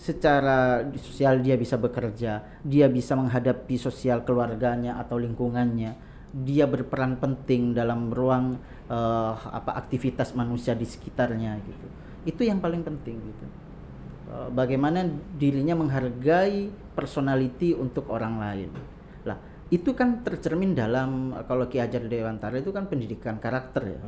secara sosial dia bisa bekerja, dia bisa menghadapi sosial keluarganya atau lingkungannya, dia berperan penting dalam ruang aktivitas manusia di sekitarnya gitu. Itu yang paling penting gitu. Bagaimana dirinya menghargai personality untuk orang lain. Lah, itu kan tercermin dalam kalau Ki Hajar Dewantara itu kan pendidikan karakter ya.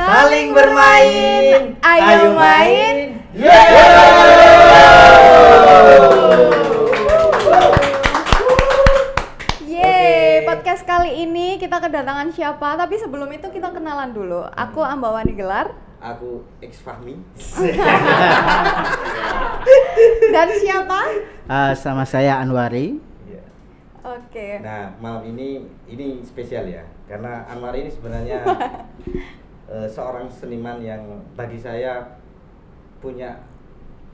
Saling bermain, ayo main. Yeay, podcast kali ini kita kedatangan siapa? Tapi sebelum itu kita kenalan dulu. Aku Ambawani Gelar. Aku X Fahmi. Dan siapa? Sama saya Anwari. Iya. Oke. Nah, malam ini spesial ya, karena Anwari ini sebenarnya seorang seniman yang bagi saya punya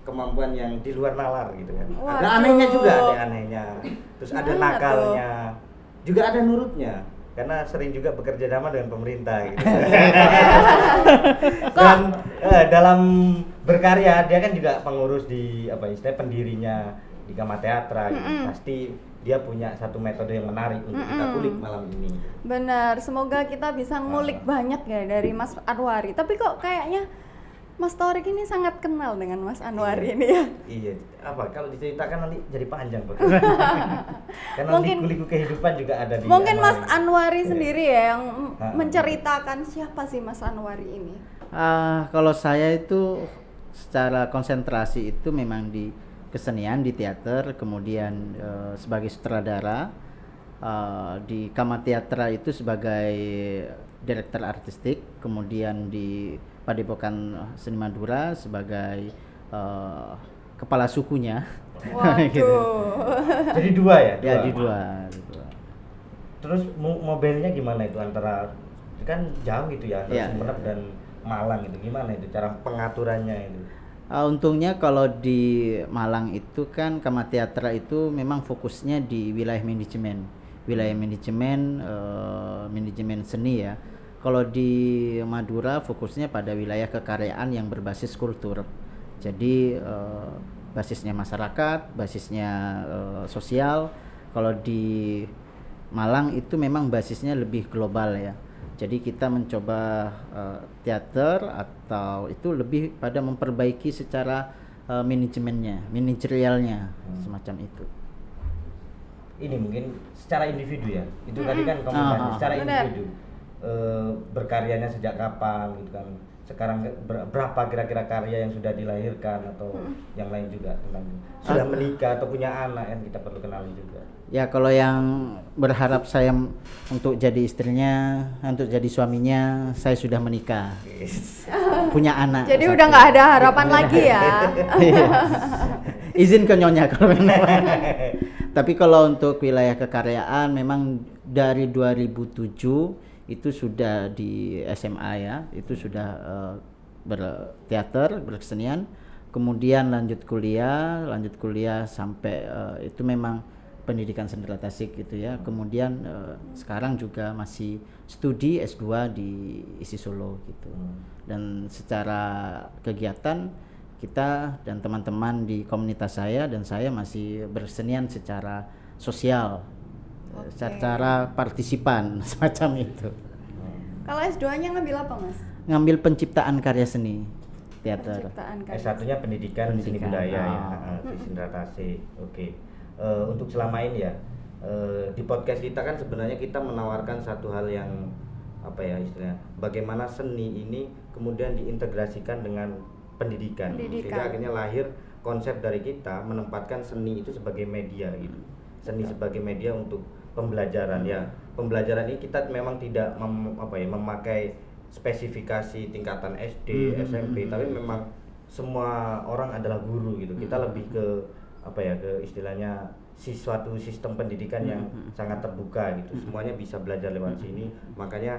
kemampuan yang di luar nalar gitu kan. Waduh. Ada anehnya juga, ada anehnya. Terus ada Gimana nakalnya. Juga ada nurutnya. Karena sering juga bekerja sama dengan pemerintah gitu. Dan dalam berkarya dia kan juga pengurus di pendirinya di Gama Teatra gitu. Pasti dia punya satu metode yang menarik untuk kita kulik malam ini. Benar, semoga kita bisa ngulik banyak ya dari Mas Anwari. Tapi kok kayaknya Mas Torik ini sangat kenal dengan Mas Anwari ini ya? Iya, kalau diceritakan nanti jadi panjang Pak. Karena Mungkin liku-liku kehidupan juga ada di mungkin Anwari. Mas Anwari sendiri ya yang menceritakan siapa sih Mas Anwari ini? Kalau saya itu secara konsentrasi itu memang di kesenian, di teater, kemudian sebagai sutradara, di Gama Teatra itu sebagai direktur artistik, kemudian di Padepokan Seni Madura sebagai kepala sukunya. Waduh. Gitu. Jadi dua ya? Ya, di dua. Terus mobilnya gimana itu antara, kan jauh itu ya, antara Sumeneb dan Malang itu gimana itu cara pengaturannya itu? Untungnya kalau di Malang itu kan Gama Teatra itu memang fokusnya di wilayah manajemen, manajemen seni ya. Kalau di Madura fokusnya pada wilayah kekaryaan yang berbasis kultur. Jadi basisnya masyarakat, basisnya sosial. Kalau di Malang itu memang basisnya lebih global ya. Jadi kita mencoba teater atau itu lebih pada memperbaiki secara manajemennya, manajerialnya semacam itu. Ini mungkin secara individu ya. Itu tadi kan komunikasi secara individu. Berkaryanya sejak kapan gitu kan. Sekarang berapa kira-kira karya yang sudah dilahirkan atau yang lain juga tentang sudah menikah atau punya anak yang kita perlu kenali juga. Ya, kalau yang berharap saya untuk jadi istrinya, untuk jadi suaminya, saya sudah menikah. Yes. Punya anak. Jadi udah nggak ada harapan lagi ya. Izin ke nyonya kalau memang. Tapi kalau untuk wilayah kekaryaan memang dari 2007 itu sudah di SMA ya, itu sudah berteater, berkesenian, kemudian lanjut kuliah sampai itu memang pendidikan seni tasik gitu ya. Kemudian sekarang juga masih studi S2 di ISI Solo gitu. Dan secara kegiatan kita dan teman-teman di komunitas saya dan saya masih bersenian secara sosial. Secara partisipan semacam itu. Kalau S2-nya ngambil apa, Mas? Ngambil penciptaan karya seni teater. S1-nya pendidikan seni budaya ya, di Sindra Tasik. Oke. Untuk selama ini ya di podcast kita kan sebenarnya kita menawarkan satu hal yang istilahnya bagaimana seni ini kemudian diintegrasikan dengan pendidikan. Sehingga akhirnya lahir konsep dari kita menempatkan seni itu sebagai media gitu. Seni sebagai media untuk pembelajaran ya. Pembelajaran ini kita memang tidak memakai spesifikasi tingkatan SD, SMP, tapi memang semua orang adalah guru gitu. Kita lebih ke ke istilahnya suatu sistem pendidikan yang sangat terbuka gitu. Semuanya bisa belajar lewat sini. Makanya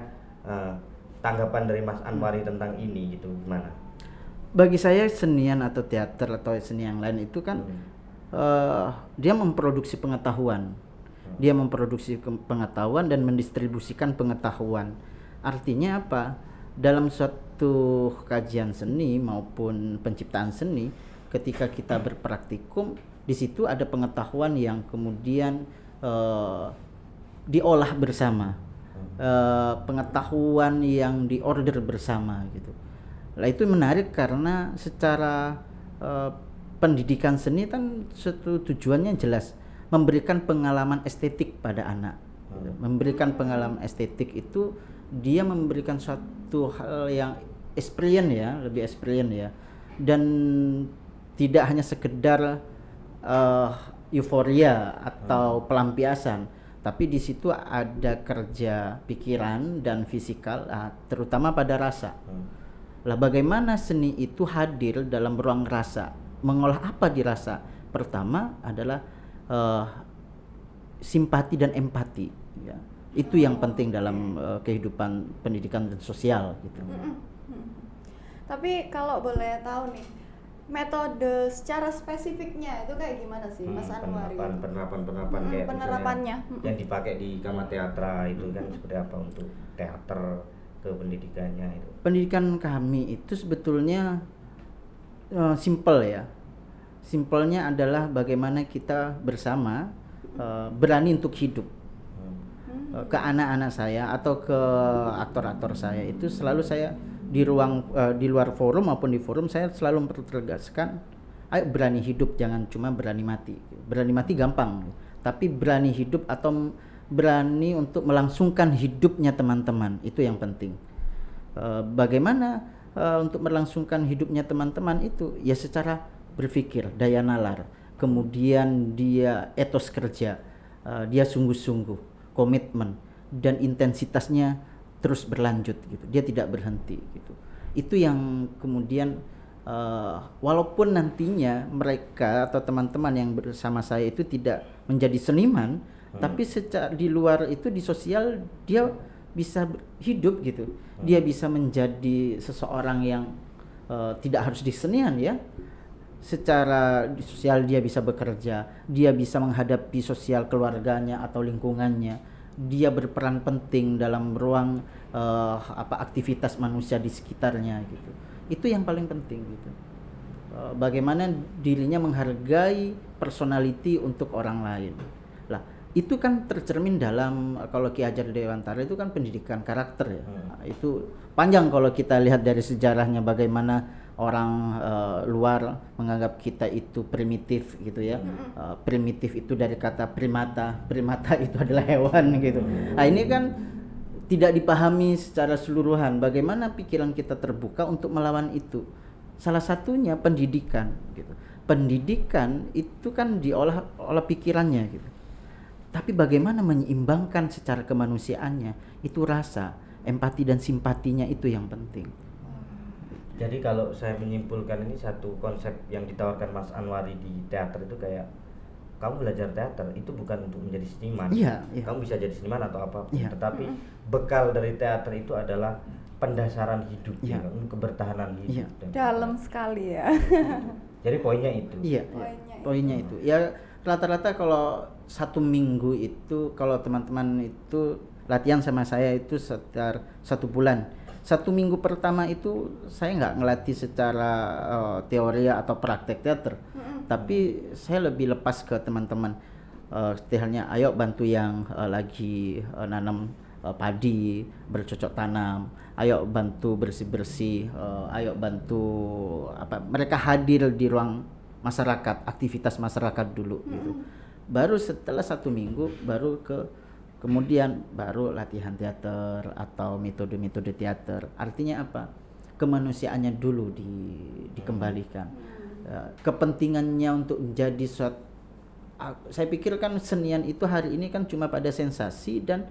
tanggapan dari Mas Anwari tentang ini gitu gimana? Bagi saya senian atau teater atau seni yang lain itu kan dia memproduksi pengetahuan. Dia memproduksi pengetahuan dan mendistribusikan pengetahuan. Artinya apa? Dalam suatu kajian seni maupun penciptaan seni, ketika kita berpraktikum, di situ ada pengetahuan yang kemudian diolah bersama, pengetahuan yang diorder bersama gitu. Lah itu menarik karena secara pendidikan seni kan suatu tujuannya jelas, memberikan pengalaman estetik pada anak. Memberikan pengalaman estetik itu dia memberikan suatu hal yang experience ya, lebih experience ya, dan tidak hanya sekedar euforia atau pelampiasan, tapi di situ ada kerja pikiran dan fisikal, terutama pada rasa. Lah bagaimana seni itu hadir dalam ruang rasa, mengolah apa di rasa? Pertama adalah simpati dan empati ya. Itu yang penting dalam kehidupan pendidikan dan sosial gitu. Tapi kalau boleh tahu nih, metode secara spesifiknya itu kayak gimana sih Mas Anwari? Penerapan kayak penerapannya yang dipakai di Kama Teatra itu kan seperti apa untuk teater ke pendidikannya itu? Pendidikan kami itu sebetulnya simple ya. Simpelnya adalah bagaimana kita bersama berani untuk hidup. Ke anak-anak saya atau ke aktor-aktor saya itu selalu saya di ruang di luar forum maupun di forum saya selalu mempertegaskan, ayo berani hidup, jangan cuma berani mati. Berani mati gampang, tapi berani hidup atau berani untuk melangsungkan hidupnya teman-teman, itu yang penting. Bagaimana untuk melangsungkan hidupnya teman-teman itu ya secara berpikir, daya nalar, kemudian dia etos kerja, dia sungguh-sungguh, komitmen dan intensitasnya terus berlanjut gitu, dia tidak berhenti gitu. Itu yang kemudian walaupun nantinya mereka atau teman-teman yang bersama saya itu tidak menjadi seniman, tapi secara di luar itu di sosial dia bisa hidup gitu, dia bisa menjadi seseorang yang tidak harus di senian ya. Secara di sosial dia bisa bekerja, dia bisa menghadapi sosial keluarganya atau lingkungannya, dia berperan penting dalam ruang aktivitas manusia di sekitarnya gitu. Itu yang paling penting gitu. Bagaimana dirinya menghargai personality untuk orang lain. Lah, itu kan tercermin dalam kalau Ki Hajar Dewantara itu kan pendidikan karakter ya. Itu panjang kalau kita lihat dari sejarahnya bagaimana orang luar menganggap kita itu primitif gitu ya. Primitif itu dari kata primata itu adalah hewan gitu. Nah ini kan tidak dipahami secara keseluruhan bagaimana pikiran kita terbuka untuk melawan itu. Salah satunya pendidikan gitu. Pendidikan itu kan diolah pikirannya gitu. Tapi bagaimana menyeimbangkan secara kemanusiaannya, itu rasa, empati dan simpatinya itu yang penting. Jadi kalau saya menyimpulkan ini satu konsep yang ditawarkan Mas Anwari di teater itu kayak kamu belajar teater itu bukan untuk menjadi seniman. Iya. Kamu bisa jadi seniman atau apapun, tetapi bekal dari teater itu adalah pendasaran hidup, kebertahanan hidup. Dalam sekali ya. Jadi poinnya itu. Iya. Poinnya itu. Ya rata-rata kalau 1 minggu itu kalau teman-teman itu latihan sama saya itu sekitar 1 bulan. 1 minggu pertama itu saya nggak ngelatih secara teori atau praktek teater, tapi saya lebih lepas ke teman-teman. Istilahnya, ayo bantu yang lagi nanam padi, bercocok tanam, ayo bantu bersih-bersih, ayo bantu mereka hadir di ruang masyarakat, aktivitas masyarakat dulu gitu. Baru setelah 1 minggu baru kemudian baru latihan teater atau metode-metode teater. Artinya apa? Kemanusiaannya dulu dikembalikan. Kepentingannya untuk menjadi suatu, saya pikir kan senian itu hari ini kan cuma pada sensasi dan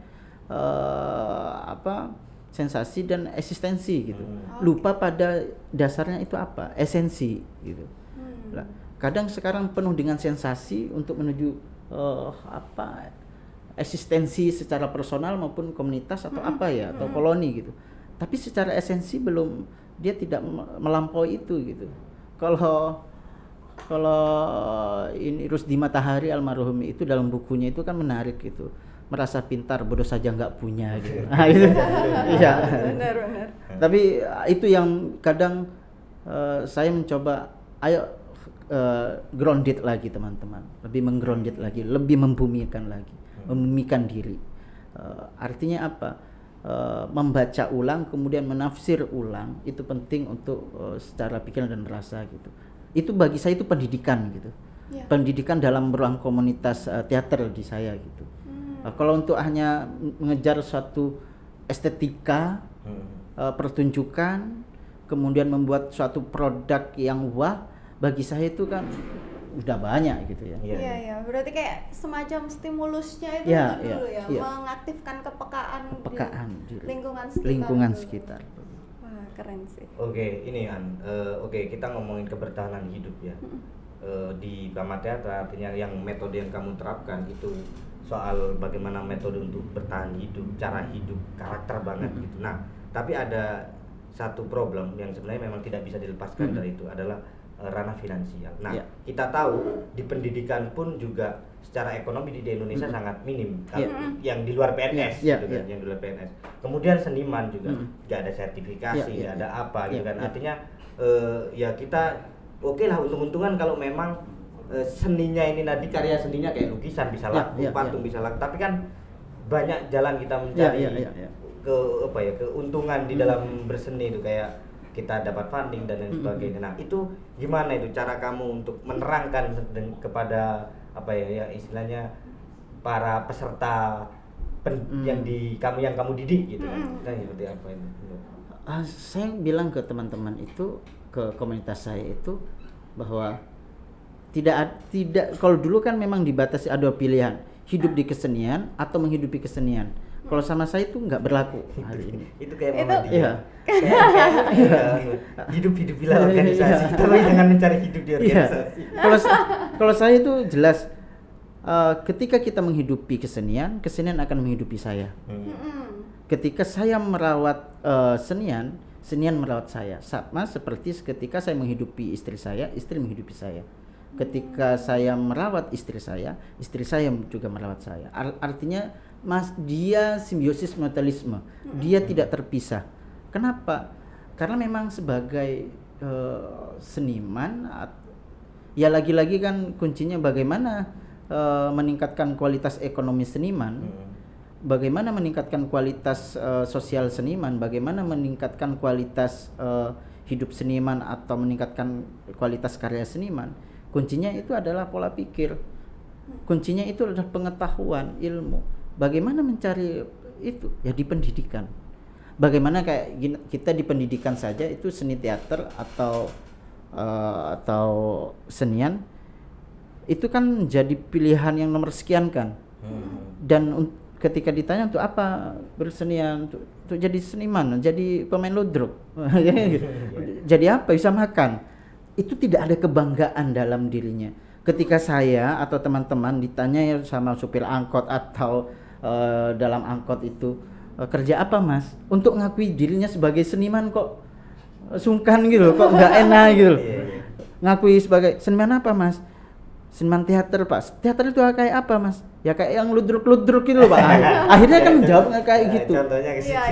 sensasi dan eksistensi gitu. Lupa pada dasarnya itu apa? Esensi gitu. Lah, kadang sekarang penuh dengan sensasi untuk menuju eksistensi secara personal maupun komunitas atau atau koloni gitu. Tapi secara esensi belum, dia tidak melampaui itu gitu. Kalau ini Rusdi Matahari almarhum itu dalam bukunya itu kan menarik gitu. merasa pintar bodoh saja nggak punya gitu. Nah, itu iya. Benar. Tapi itu yang kadang saya mencoba ayo grounded lagi teman-teman, lebih menggrounded lagi, lebih membumikan lagi, membumikan diri. Artinya apa? Membaca ulang kemudian menafsir ulang itu penting untuk secara pikiran dan rasa gitu. Itu bagi saya itu pendidikan gitu. Ya. Pendidikan dalam ruang komunitas teater di saya gitu. Kalau untuk hanya mengejar suatu estetika pertunjukan kemudian membuat suatu produk yang wah, bagi saya itu kan udah banyak gitu ya. Iya. Berarti kayak semacam stimulusnya itu Iya, dulu iya, ya, iya. mengaktifkan kepekaan di lingkungan sekitar. Wah, keren sih. Oke, ini An. Oke, kita ngomongin kebertahanan hidup ya. Di Kamar Teater artinya yang metode yang kamu terapkan itu soal bagaimana metode untuk bertahan hidup, cara hidup, karakter banget gitu. Nah, tapi ada satu problem yang sebenarnya memang tidak bisa dilepaskan dari itu adalah ranah finansial. Nah, kita tahu di pendidikan pun juga secara ekonomi di Indonesia sangat minim. Yang di luar PNS, gitu kan, yang di luar PNS. Kemudian seniman juga nggak ada sertifikasi, nggak ada apa, gitu kan. Artinya ya kita oke lah untung-untungan kalau memang seninya ini nanti karya seninya kayak lukisan bisa laku, patung bisa laku. Tapi kan banyak jalan kita mencari ke apa ya keuntungan di dalam berseni itu kayak kita dapat funding dan lain sebagainya. Nah, itu gimana itu cara kamu untuk menerangkan kepada apa ya istilahnya para peserta yang kamu didik gitu kan. Nah, seperti apa ini? Saya bilang ke teman-teman itu, ke komunitas saya itu bahwa tidak kalau dulu kan memang dibatasi ada pilihan hidup di kesenian atau menghidupi kesenian. Kalau sama saya itu nggak berlaku hari ini. Itu kayak iya. Hidup-hidupilah organisasi, tapi jangan mencari hidup di organisasi. Kalau saya itu jelas ketika kita menghidupi kesenian akan menghidupi saya. Ketika saya merawat senian merawat saya. Sama seperti ketika saya menghidupi istri saya, istri menghidupi saya. Ketika saya merawat istri saya juga merawat saya. Artinya dia simbiosis mutualisme. Dia tidak terpisah. Kenapa? Karena memang sebagai seniman ya lagi-lagi kan kuncinya bagaimana meningkatkan kualitas ekonomi seniman. Bagaimana meningkatkan kualitas sosial seniman, bagaimana meningkatkan kualitas hidup seniman atau meningkatkan kualitas karya seniman. Kuncinya itu adalah pola pikir. Kuncinya itu adalah pengetahuan, ilmu. Bagaimana mencari itu? Ya di pendidikan. Bagaimana kayak kita di pendidikan saja itu seni teater atau senian itu kan jadi pilihan yang nomor sekian kan. Dan ketika ditanya untuk apa bersenian, untuk jadi seniman, jadi pemain ludruk, jadi apa bisa makan. Itu tidak ada kebanggaan dalam dirinya. Ketika saya atau teman-teman ditanya ya sama supir angkot atau dalam angkot itu kerja apa mas? Untuk ngakui dirinya sebagai seniman kok sungkan gitu, kok nggak enak gitu. Ngakui sebagai seniman apa mas? Seniman teater pak. Teater itu kayak apa mas? Ya kayak yang ludruk-ludruk gitu pak. Akhirnya kan menjawab kayak gitu.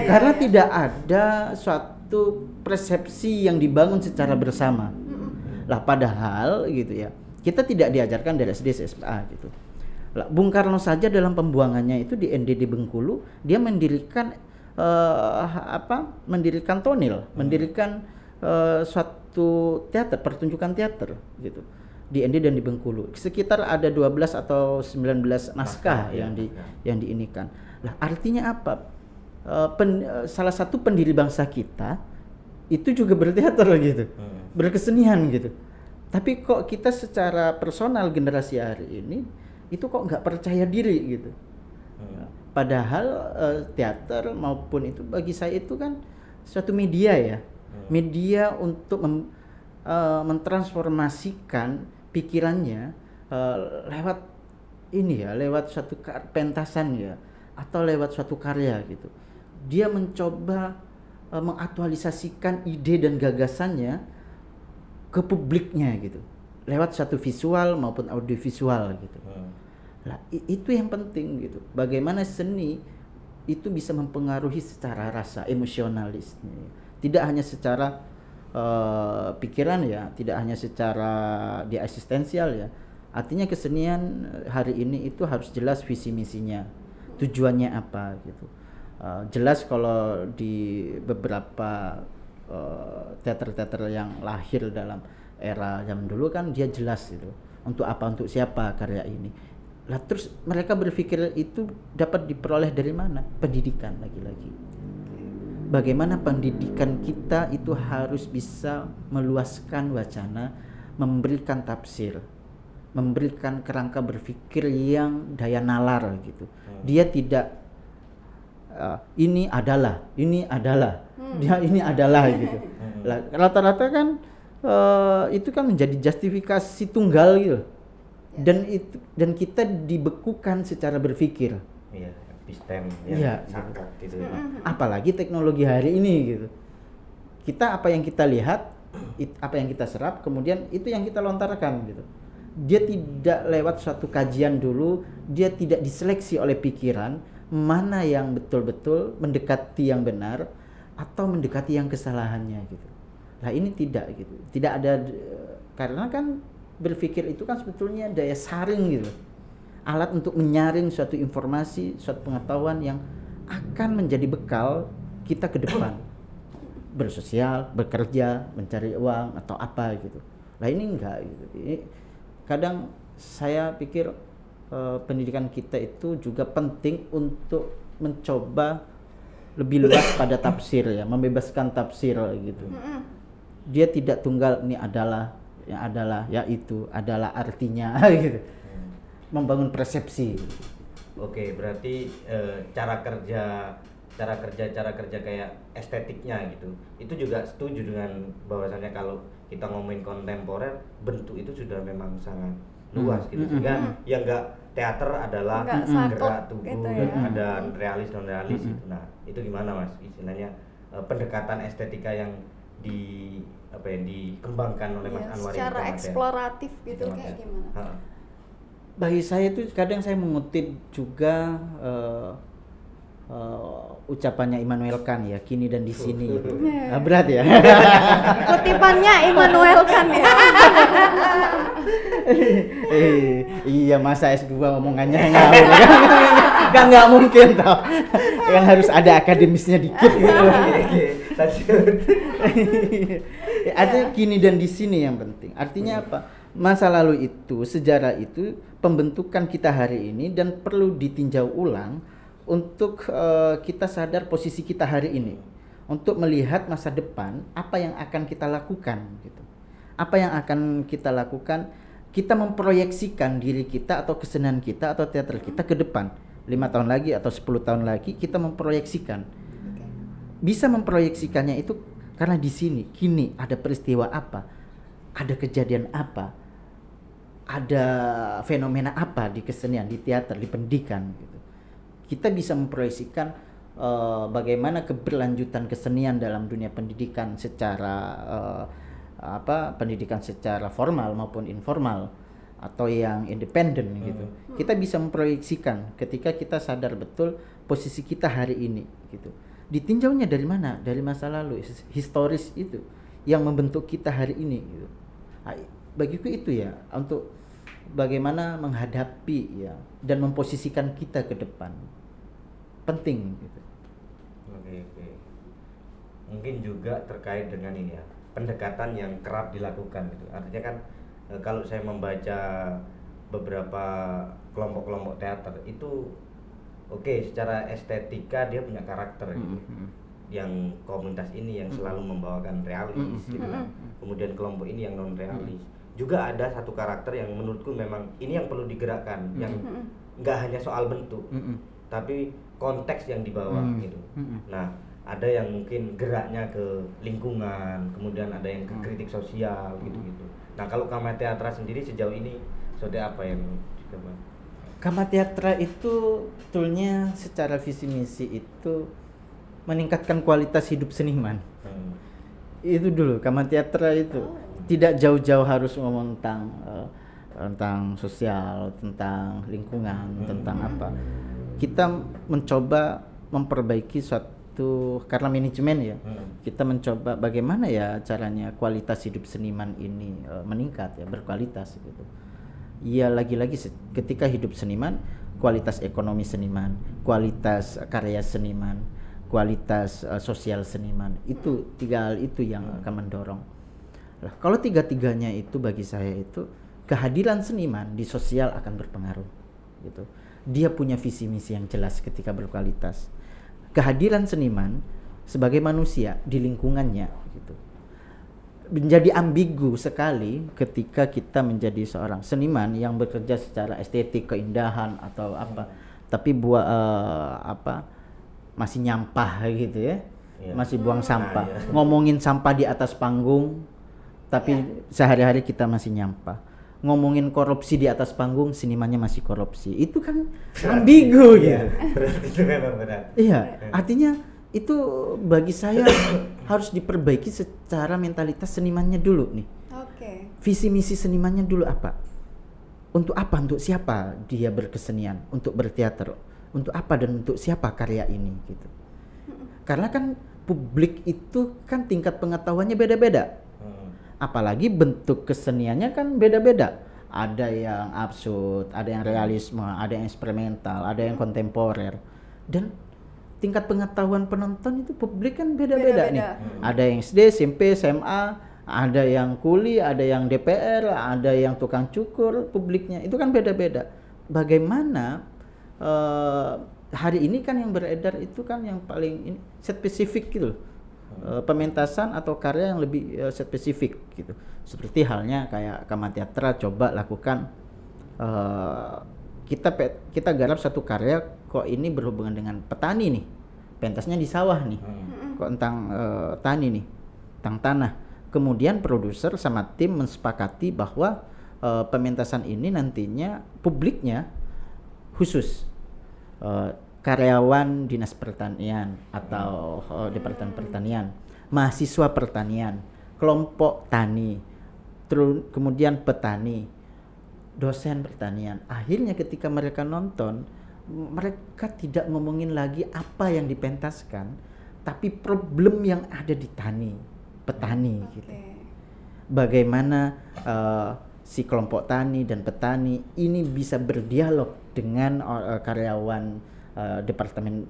Karena tidak ada suatu persepsi yang dibangun secara bersama. Lah padahal gitu ya, kita tidak diajarkan dari SD SMA gitu. Lah Bung Karno saja dalam pembuangannya itu di NDD Bengkulu dia mendirikan mendirikan tonil, mendirikan suatu teater, pertunjukan teater gitu. Di ND dan di Bengkulu. Sekitar ada 12 atau 19 naskah yang diinikan. Lah artinya apa? Salah satu pendiri bangsa kita itu juga berteater gitu. Berkesenian gitu. Tapi kok kita secara personal generasi hari ini itu kok nggak percaya diri gitu. Padahal teater maupun itu bagi saya itu kan suatu media ya. Media untuk mentransformasikan pikirannya lewat ini ya, lewat suatu pentasan ya atau lewat suatu karya gitu. Dia mencoba mengaktualisasikan ide dan gagasannya ke publiknya gitu lewat satu visual maupun audiovisual gitu. Lah, itu yang penting gitu. Bagaimana seni itu bisa mempengaruhi secara rasa emosionalisnya. Tidak hanya secara pikiran ya, tidak hanya secara di eksistensial ya. Artinya kesenian hari ini itu harus jelas visi misinya, tujuannya apa gitu. Jelas kalau di beberapa teater-teater yang lahir dalam era zaman dulu kan dia jelas gitu. Untuk apa, untuk siapa karya ini. Lah terus mereka berpikir itu dapat diperoleh dari mana? Pendidikan lagi-lagi. Bagaimana pendidikan kita itu harus bisa meluaskan wacana, memberikan tafsir, memberikan kerangka berpikir yang daya nalar gitu. Dia tidak ini adalah, dia ini adalah gitu. Lah, rata-rata kan itu kan menjadi justifikasi tunggal gitu. Dan kita dibekukan secara berpikir. Iya, epistem Iya, sangat gitu ya. Apalagi teknologi hari ini gitu. Kita apa yang kita lihat, apa yang kita serap, kemudian itu yang kita lontarkan gitu. Dia tidak lewat suatu kajian dulu, dia tidak diseleksi oleh pikiran mana yang betul-betul mendekati yang benar atau mendekati yang kesalahannya gitu. Nah ini tidak gitu, tidak ada, karena kan berpikir itu kan sebetulnya daya saring gitu, alat untuk menyaring suatu informasi, suatu pengetahuan yang akan menjadi bekal kita ke depan, bersosial, bekerja, mencari uang atau apa gitu. Nah ini enggak gitu. Ini kadang saya pikir pendidikan kita itu juga penting untuk mencoba lebih luas pada tafsir ya, membebaskan tafsir gitu. Dia tidak tunggal ini adalah, ya itu adalah artinya gitu. Membangun persepsi. Oke, berarti cara kerja kayak estetiknya gitu. Itu juga setuju dengan bahwasannya kalau kita ngomongin kontemporer, bentuk itu sudah memang sangat luas gitu. Sehingga yang enggak teater adalah gerak tubuh, gitu ya. ada realis non realis gitu. Nah, itu gimana Mas istilahnya pendekatan estetika yang dikembangkan oleh Mas Anwar secara eksploratif gitu kayak gimana? Bagi saya itu kadang saya mengutip juga ucapannya Immanuel Kant ya, kini dan di sini. Berat ya. Kutipannya Immanuel Kant ya. Iya, masa S2 omongannya ngawur kan nggak mungkin toh. Kan harus ada akademisnya dikit gitu. Artinya kini dan di sini yang penting. Artinya apa? Masa lalu itu, sejarah itu pembentukan kita hari ini dan perlu ditinjau ulang untuk kita sadar posisi kita hari ini, untuk melihat masa depan apa yang akan kita lakukan gitu. Apa yang akan kita lakukan, kita memproyeksikan diri kita atau kesenian kita atau teater kita ke depan 5 tahun lagi atau 10 tahun lagi, kita memproyeksikan. Bisa memproyeksikannya itu karena di sini kini ada peristiwa apa, ada kejadian apa, ada fenomena apa di kesenian, di teater, di pendidikan gitu. Kita bisa memproyeksikan bagaimana keberlanjutan kesenian dalam dunia pendidikan secara pendidikan secara formal maupun informal atau yang independen gitu. Kita bisa memproyeksikan ketika kita sadar betul posisi kita hari ini gitu. Ditinjaunya dari mana? Dari masa lalu historis itu yang membentuk kita hari ini gitu. Bagiku itu ya, untuk bagaimana menghadapi ya dan memposisikan kita ke depan penting gitu. Oke. Mungkin juga terkait dengan ini ya, pendekatan yang kerap dilakukan gitu. Artinya kan kalau saya membaca beberapa kelompok-kelompok teater itu secara estetika dia punya karakter gitu. Yang komunitas ini yang selalu membawakan realis gitu kan. Kemudian kelompok ini yang non realis. Juga ada satu karakter yang menurutku memang ini yang perlu digerakkan, yang enggak hanya soal bentuk, tapi konteks yang dibawa gitu. Nah, ada yang mungkin geraknya ke lingkungan, kemudian ada yang ke kritik sosial gitu-gitu. Nah, kalau Kamma Teatra sendiri sejauh ini seperti apa yang dicoba? Kamma Teatra itu betulnya secara visi misi itu meningkatkan kualitas hidup seniman. Itu dulu Kamma Teatra itu. Tidak jauh-jauh harus ngomong tentang tentang sosial, tentang lingkungan, tentang apa. Kita mencoba memperbaiki suatu, karena manajemen ya, kita mencoba bagaimana ya caranya kualitas hidup seniman ini meningkat ya, berkualitas gitu. Ya lagi-lagi ketika hidup seniman, kualitas ekonomi seniman, kualitas karya seniman, kualitas sosial seniman, itu 3 hal itu yang akan mendorong. Nah, kalau 3-tiganya itu bagi saya itu kehadiran seniman di sosial akan berpengaruh gitu. Dia punya visi misi yang jelas ketika berkualitas. Kehadiran seniman sebagai manusia di lingkungannya gitu. Menjadi ambigu sekali ketika kita menjadi seorang seniman yang bekerja secara estetik, keindahan atau apa, tapi buat masih nyampah gitu ya, masih buang sampah, ngomongin sampah di atas panggung, tapi sehari-hari kita masih nyampah. Ngomongin korupsi di atas panggung, senimannya masih korupsi. Itu kan ambigu gitu. Itu memang berat. Iya, artinya itu bagi saya harus diperbaiki secara mentalitas senimannya dulu nih. Oke. Visi misi senimannya dulu apa? Untuk apa? Untuk siapa dia berkesenian? Untuk berteater? Untuk apa dan untuk siapa karya ini gitu? Karena kan publik itu kan tingkat pengetahuannya beda-beda. Apalagi bentuk keseniannya kan beda-beda. Ada yang absurd, ada yang realisme, ada yang eksperimental, ada yang kontemporer. Dan tingkat pengetahuan penonton itu publik kan beda-beda nih. Ada yang SD, SMP, SMA, ada yang kuli, ada yang DPR, ada yang tukang cukur, publiknya itu kan beda-beda. Bagaimana hari ini kan yang beredar itu kan yang paling set spesifik gitu loh. Pementasan atau karya yang lebih spesifik gitu. Seperti halnya kayak Kamar Teatra coba lakukan kita garap satu karya kok ini berhubungan dengan petani nih, pentasnya di sawah nih, kok tentang tani nih, tentang tanah. Kemudian produser sama tim mensepakati bahwa pementasan ini nantinya publiknya khusus karyawan dinas pertanian atau departemen pertanian, mahasiswa pertanian, kelompok tani, kemudian petani, dosen pertanian. Akhirnya ketika mereka nonton, mereka tidak ngomongin lagi apa yang dipentaskan, tapi problem yang ada di petani gitu. Bagaimana si kelompok tani dan petani ini bisa berdialog dengan karyawan departemen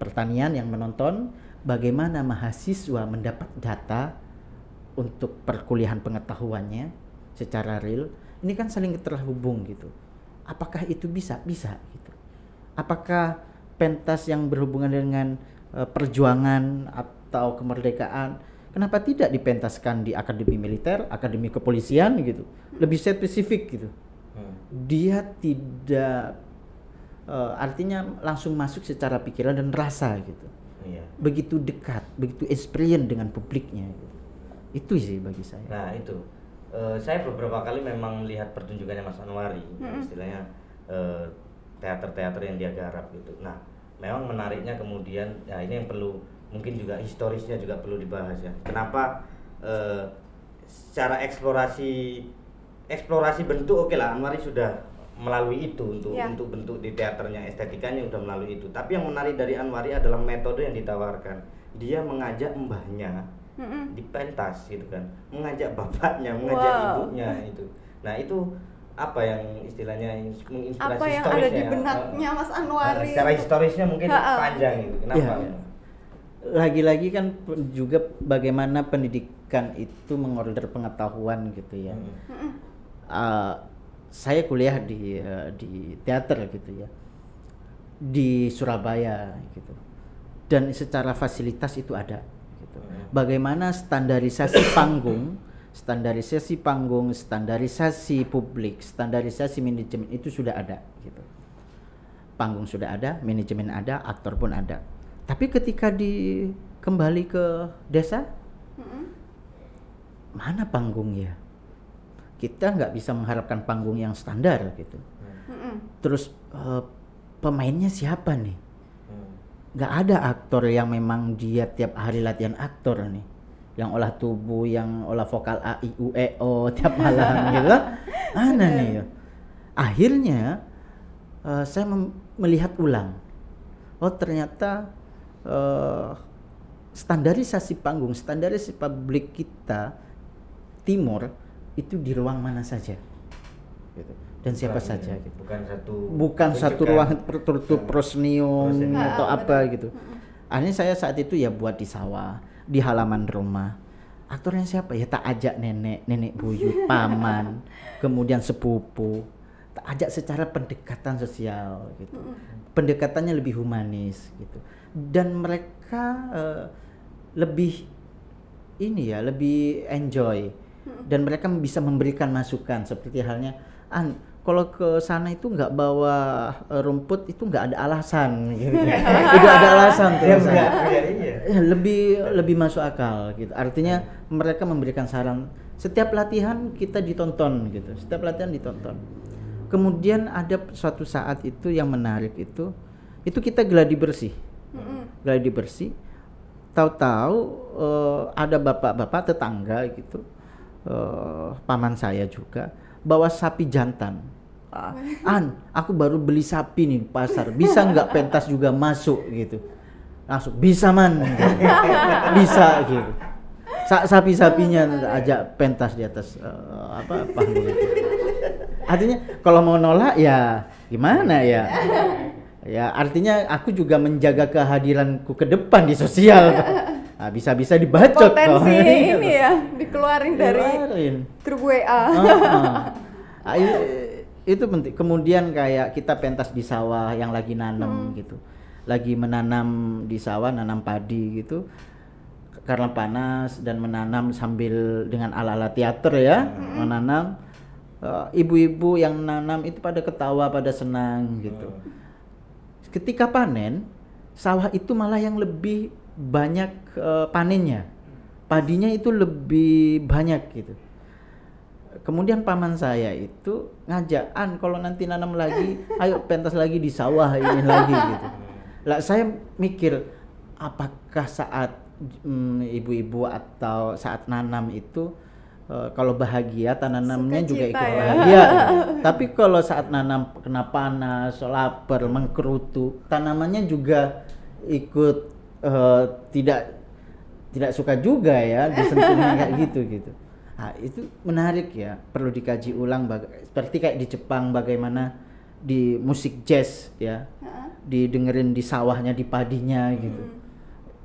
pertanian yang menonton, bagaimana mahasiswa mendapat data untuk perkuliahan pengetahuannya secara real. Ini kan saling terhubung gitu. Apakah itu bisa gitu? Apakah pentas yang berhubungan dengan perjuangan atau kemerdekaan, kenapa tidak dipentaskan di akademi militer, akademi kepolisian gitu, lebih spesifik gitu. Dia tidak artinya langsung masuk secara pikiran dan rasa gitu. Begitu dekat, begitu experience dengan publiknya gitu. Itu sih bagi saya. Nah itu saya beberapa kali memang melihat pertunjukannya Mas Anwari, istilahnya teater-teater yang dia garap gitu. Nah memang menariknya kemudian, ya ini yang perlu mungkin juga historisnya juga perlu dibahas ya. Kenapa secara eksplorasi bentuk oke lah, Anwari sudah melalui itu untuk bentuk di teaternya, estetikanya udah melalui itu. Tapi yang menarik dari Anwari adalah metode yang ditawarkan. Dia mengajak mbahnya di pentas gitu kan, mengajak bapaknya, mengajak ibunya itu. Nah itu apa yang istilahnya menginspirasi apa yang historisnya, ada di benaknya Mas Anwari? Secara historisnya mungkin panjang gitu. Kenapa? Ya. Lagi-lagi kan juga bagaimana pendidikan itu mengorder pengetahuan gitu ya. Saya kuliah di teater gitu ya, di Surabaya gitu, dan secara fasilitas itu ada gitu. Bagaimana standarisasi panggung, standarisasi publik, standarisasi manajemen itu sudah ada gitu. Panggung sudah ada, manajemen ada, aktor pun ada. Tapi ketika kembali ke desa, mana panggungnya? Kita nggak bisa mengharapkan panggung yang standar gitu. Terus pemainnya siapa nih? Nggak ada aktor yang memang dia tiap hari latihan aktor nih. yang olah tubuh, yang olah vokal A I U E O tiap malam gitu kan. Mana nih ya? Akhirnya saya melihat ulang. Oh ternyata standarisasi panggung, standarisasi publik kita timur itu di ruang mana saja. Gitu. Dan siapa saja gitu. Bukan satu ruang tertutup prosnium atau apa gitu. Akhirnya saya saat itu ya buat di sawah, di halaman rumah. Aktornya siapa? Ya tak ajak nenek buyut, paman, kemudian sepupu. Tak ajak secara pendekatan sosial gitu. Pendekatannya lebih humanis gitu. Dan mereka lebih lebih enjoy. Dan mereka bisa memberikan masukan seperti halnya kalau ke sana itu nggak bawa rumput itu nggak ada alasan gitu. Udah ada alasan tuh. Lebih masuk akal gitu. Artinya mereka memberikan saran. Setiap latihan kita ditonton gitu. Setiap latihan ditonton. Kemudian ada suatu saat itu yang menarik itu kita gladi bersih. Gladi bersih. Tahu-tahu ada bapak-bapak tetangga gitu. Paman saya juga bawa sapi jantan. Aku baru beli sapi nih di pasar, bisa nggak pentas juga masuk gitu? Langsung bisa man, bisa gitu. Sapi-sapinya ajak pentas di atas panggung itu. Artinya kalau mau nolak ya gimana ya? Ya artinya aku juga menjaga kehadiranku ke depan di sosial. Bisa-bisa dibacot potensi ini ya dikeluarin dari grup WA. Itu penting. Kemudian kayak kita pentas di sawah yang lagi nanam gitu, lagi menanam di sawah, nanam padi gitu karena panas dan menanam sambil dengan ala-ala teater ya, menanam. Ibu-ibu yang nanam itu pada ketawa, pada senang gitu. Ketika panen, sawah itu malah yang lebih banyak panennya, padinya itu lebih banyak gitu. Kemudian paman saya itu ngajak, kalau nanti nanam lagi, ayo pentas lagi di sawah ini lagi gitu. Lah saya mikir, apakah saat ibu-ibu atau saat nanam itu kalau bahagia tanamnya juga ikut bahagia. Tapi kalau saat nanam kena panas, lapar, mengkerutu, tanamannya juga ikut tidak suka juga ya disentuhnya kayak gitu. Nah, itu menarik ya, perlu dikaji ulang seperti kayak di Jepang bagaimana di musik jazz ya, didengerin di sawahnya, di padinya gitu.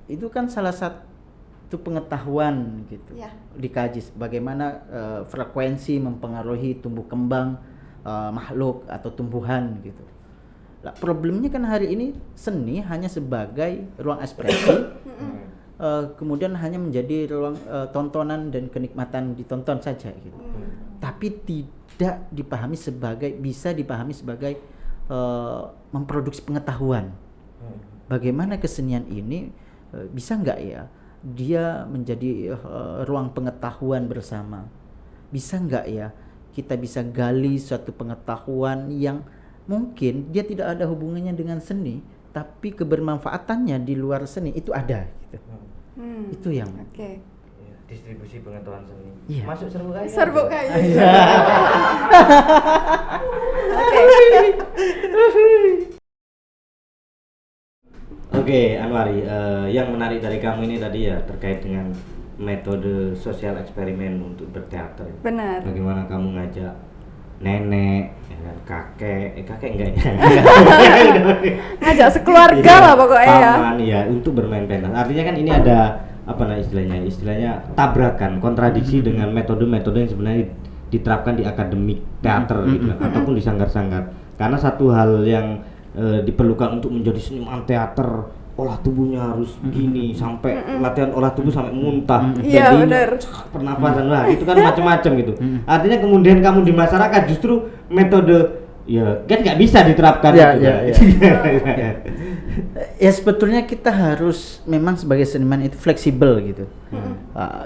Itu kan salah satu pengetahuan gitu. Dikaji bagaimana frekuensi mempengaruhi tumbuh kembang makhluk atau tumbuhan gitu. Nah, problemnya kan hari ini seni hanya sebagai ruang ekspresi, kemudian hanya menjadi ruang tontonan dan kenikmatan ditonton saja gitu. Tapi tidak bisa dipahami sebagai memproduksi pengetahuan. Bagaimana kesenian ini bisa nggak ya dia menjadi ruang pengetahuan bersama? Bisa nggak ya kita bisa gali suatu pengetahuan yang mungkin dia tidak ada hubungannya dengan seni, tapi kebermanfaatannya di luar seni itu ada gitu. Itu yang distribusi pengetahuan seni. Masuk serbuk kayu. Oke, Anwari, yang menarik dari kamu ini tadi ya terkait dengan metode sosial eksperimen untuk berteater. Benar. Bagaimana kamu ngajak nenek, kakek enggak ya? Ngajak sekeluarga lah pokoknya ya. Paman ya untuk bermain pentas. Artinya kan ini ada istilahnya tabrakan, kontradiksi dengan metode-metode yang sebenarnya diterapkan di akademik teater gitu, ataupun di sanggar-sanggar. Karena satu hal yang diperlukan untuk menjadi seniman teater, olah tubuhnya harus begini sampai latihan olah tubuh sampai muntah. Iya benar. Pernafasan itu kan macam-macam gitu. Artinya kemudian kamu di masyarakat justru metode ya kan nggak bisa diterapkan gitu. Ya sebetulnya kita harus memang sebagai seniman itu fleksibel gitu.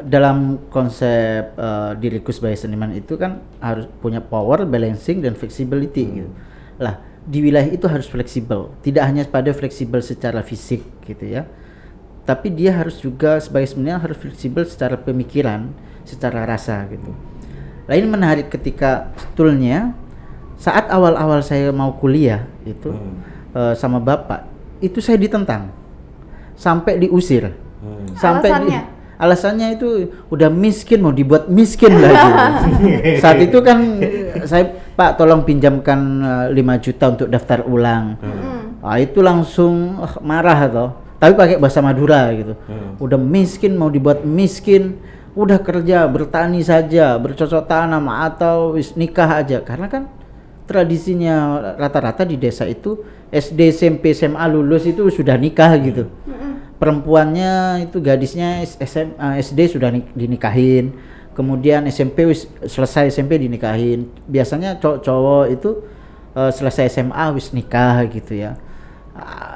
Dalam konsep diriku sebagai seniman itu kan harus punya power, balancing dan flexibility gitu. Lah di wilayah itu harus fleksibel, tidak hanya pada fleksibel secara fisik gitu ya, tapi dia harus juga sebenarnya harus fleksibel secara pemikiran, secara rasa gitu. Lain menarik ketika sebetulnya saat awal-awal saya mau kuliah itu sama bapak, itu saya ditentang sampai diusir. Sampai alasannya itu udah miskin mau dibuat miskin lagi. Saat itu kan saya, Pak tolong pinjamkan 5 juta untuk daftar ulang. Itu langsung marah toh. Tapi pakai bahasa Madura gitu. Udah miskin mau dibuat miskin, udah kerja bertani saja, bercocok tanam atau nikah aja. Karena kan tradisinya rata-rata di desa itu SD, SMP, SMA lulus itu sudah nikah gitu. Perempuannya itu gadisnya SD sudah dinikahin, kemudian SMP selesai SMP dinikahin. Biasanya cowok-cowok itu selesai SMA wis nikah gitu ya.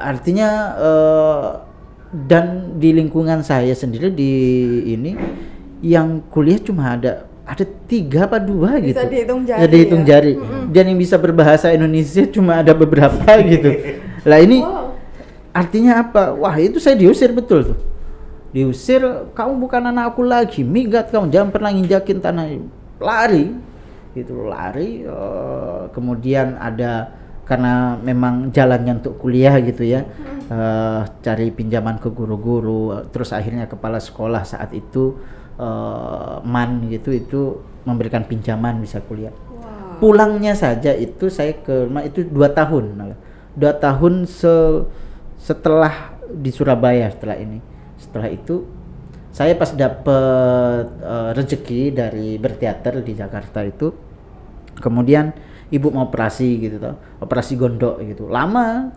Artinya dan di lingkungan saya sendiri di ini yang kuliah cuma ada 3 apa 2 gitu. Bisa dihitung jari. Bisa dihitung jari. Dan yang bisa berbahasa Indonesia cuma ada beberapa gitu. Lah ini artinya apa? Wah, itu saya diusir betul tuh. Diusir, kamu bukan anak aku lagi, minggat kamu, jangan pernah nginjakin tanah. Lari. Gitu, lari. Kemudian ada, karena memang jalannya untuk kuliah gitu ya, cari pinjaman ke guru-guru, terus akhirnya kepala sekolah saat itu man gitu itu memberikan pinjaman bisa kuliah. Pulangnya saja itu saya ke rumah itu 2 tahun. 2 tahun setelah di Surabaya setelah itu saya pas dapet rezeki dari berteater di Jakarta itu, kemudian ibu mau operasi gitu toh, operasi gondok gitu, lama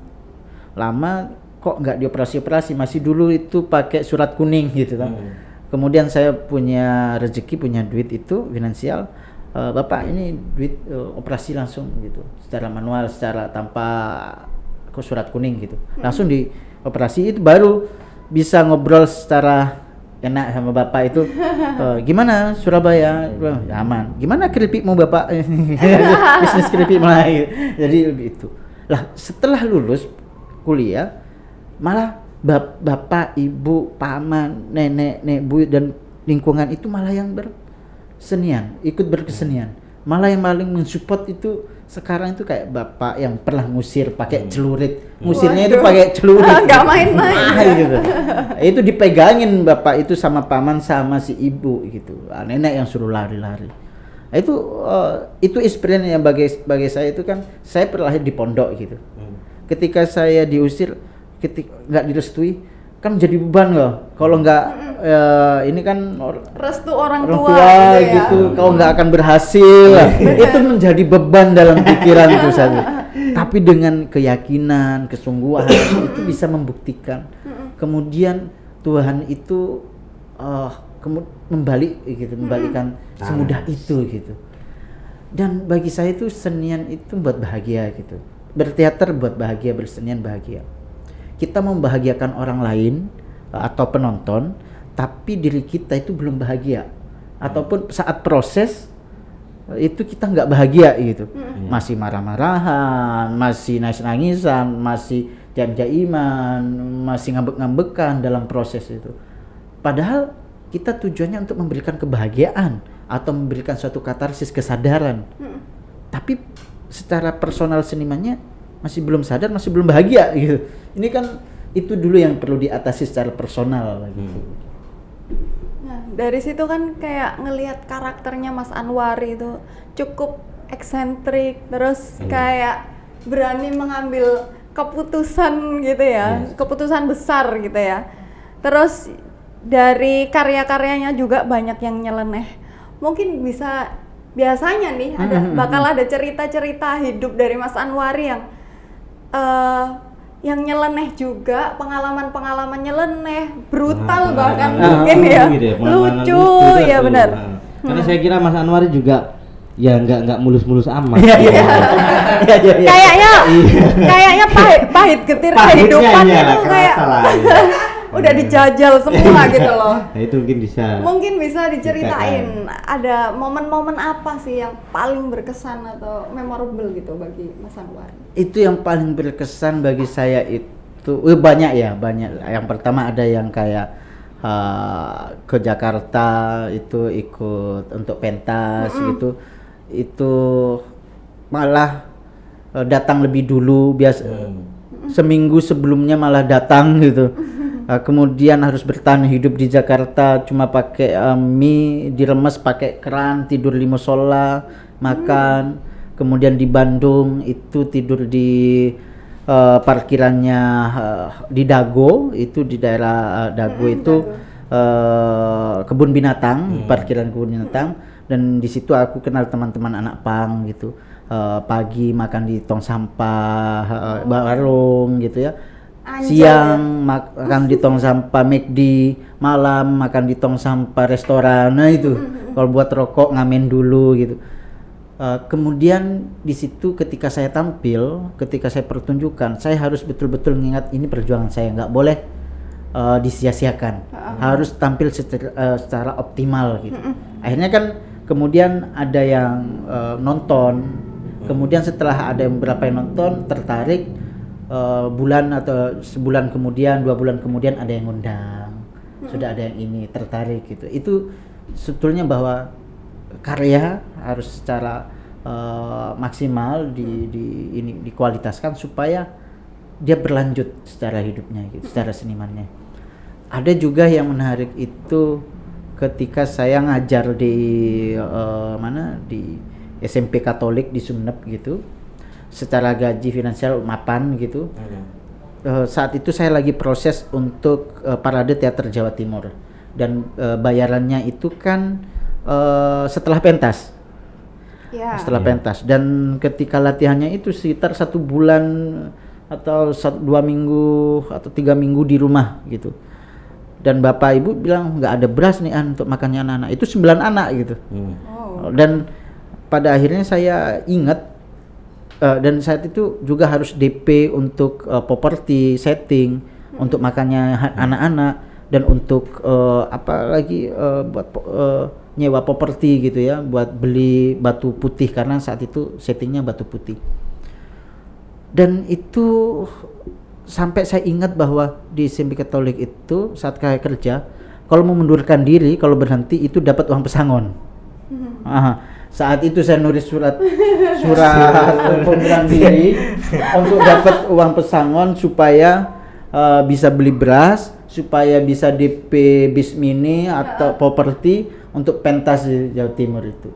kok nggak dioperasi, masih dulu itu pakai surat kuning gitu toh. Kemudian saya punya rezeki, punya duit itu finansial, bapak ini duit operasi langsung gitu, secara manual, secara tanpa surat kuning gitu, langsung di operasi. Itu baru bisa ngobrol secara enak sama bapak itu. Gimana Surabaya? Aman. Gimana keripikmu bapak? Bisnis keripik mulai. Jadi itu lah, setelah lulus kuliah malah bapak, ibu, paman, nenek, bu dan lingkungan itu malah yang bersenian, ikut berkesenian. Malah yang paling mensupport itu sekarang itu kayak bapak yang pernah ngusir pakai celurit, ngusirnya itu pakai celurit, nggak main-main gitu. Itu dipegangin bapak itu sama paman sama si ibu gitu, nenek yang suruh lari-lari. Itu experience yang bagi saya itu kan, saya terlahir di pondok gitu. Ketika saya diusir, nggak direstui, kan jadi beban loh. Kalau nggak ini kan restu orang tua gitu, kau nggak akan berhasil. Itu menjadi beban dalam pikiran itu saya. Tapi dengan keyakinan, kesungguhan itu bisa membuktikan. Kemudian Tuhan itu membalikan semudah itu gitu. Dan bagi saya itu senian itu buat bahagia gitu. Berteater buat bahagia, bersenian bahagia. Kita membahagiakan orang lain atau penonton, tapi diri kita itu belum bahagia, ataupun saat proses itu kita nggak bahagia gitu, masih marah-marahan, masih nangis-nangisan, masih jaim-jaiman, masih ngambek-ngambekan dalam proses itu. Padahal kita tujuannya untuk memberikan kebahagiaan atau memberikan suatu katarsis kesadaran, tapi secara personal senimannya masih belum sadar, masih belum bahagia gitu. Ini kan itu dulu yang perlu diatasi secara personal gitu. Nah, dari situ kan kayak ngelihat karakternya Mas Anwari itu cukup eksentrik, terus kayak berani mengambil keputusan gitu ya, keputusan besar gitu ya. Terus dari karya-karyanya juga banyak yang nyeleneh. Mungkin biasanya nih bakal ada cerita-cerita hidup dari Mas Anwari yang nyeleneh juga, pengalaman-pengalaman nyeleneh, brutal bahkan mungkin ya, lucu ya benar. Karena saya kira Mas Anwari juga ya nggak mulus-mulus amat. Kayaknya pahit getir kehidupan itu kayak udah dijajal semua gitu loh. Nah, itu mungkin bisa diceritain ada momen-momen apa sih yang paling berkesan atau memorable gitu bagi Mas Anwar? Itu yang paling berkesan bagi saya itu itu banyak ya, banyak. Yang pertama ada yang kayak ke Jakarta itu ikut untuk pentas gitu, itu malah datang lebih dulu, biasa seminggu sebelumnya malah datang gitu. Kemudian harus bertahan hidup di Jakarta cuma pakai mie diremes pakai keran, tidur di musola, makan. Kemudian di Bandung itu tidur di parkirannya di Dago, itu di daerah Dago itu kebun binatang, parkiran kebun binatang, dan di situ aku kenal teman-teman anak pang gitu. Pagi makan di tong sampah warung gitu ya. Siang makan di tong sampah McD, malam makan di tong sampah restoran. Nah itu kalau buat rokok ngamen dulu gitu. Kemudian di situ ketika saya tampil, ketika saya pertunjukan, saya harus betul-betul mengingat ini perjuangan saya, nggak boleh disia-siakan, harus tampil secara optimal gitu. Akhirnya kan kemudian ada yang nonton, kemudian setelah ada beberapa yang nonton tertarik, bulan atau sebulan kemudian, 2 bulan kemudian ada yang ngundang, sudah ada yang ini tertarik gitu. Itu sebetulnya bahwa karya harus secara maksimal dikualitaskan supaya dia berlanjut secara hidupnya gitu, secara senimannya. Ada juga yang menarik itu ketika saya ngajar di di SMP Katolik di Sumenep gitu, secara gaji finansial mapan gitu. Saat itu saya lagi proses untuk Parade Teater Jawa Timur, dan bayarannya itu kan setelah pentas. Setelah pentas, dan ketika latihannya itu sekitar 1 bulan atau 2 minggu atau 3 minggu di rumah gitu, dan bapak ibu bilang nggak ada beras nih untuk makannya anak-anak, itu 9 anak gitu. Dan pada akhirnya saya ingat, dan saat itu juga harus DP untuk properti setting, untuk makannya anak-anak, dan untuk buat nyewa properti gitu ya, buat beli batu putih karena saat itu settingnya batu putih. Dan itu sampai saya ingat bahwa di SMP Katolik itu saat saya kerja, kalau mengundurkan diri, kalau berhenti itu dapat uang pesangon. Saat itu saya nulis surat pengunduran diri untuk dapat uang pesangon supaya bisa beli beras, supaya bisa DP bis mini atau properti untuk pentas di Jawa Timur itu.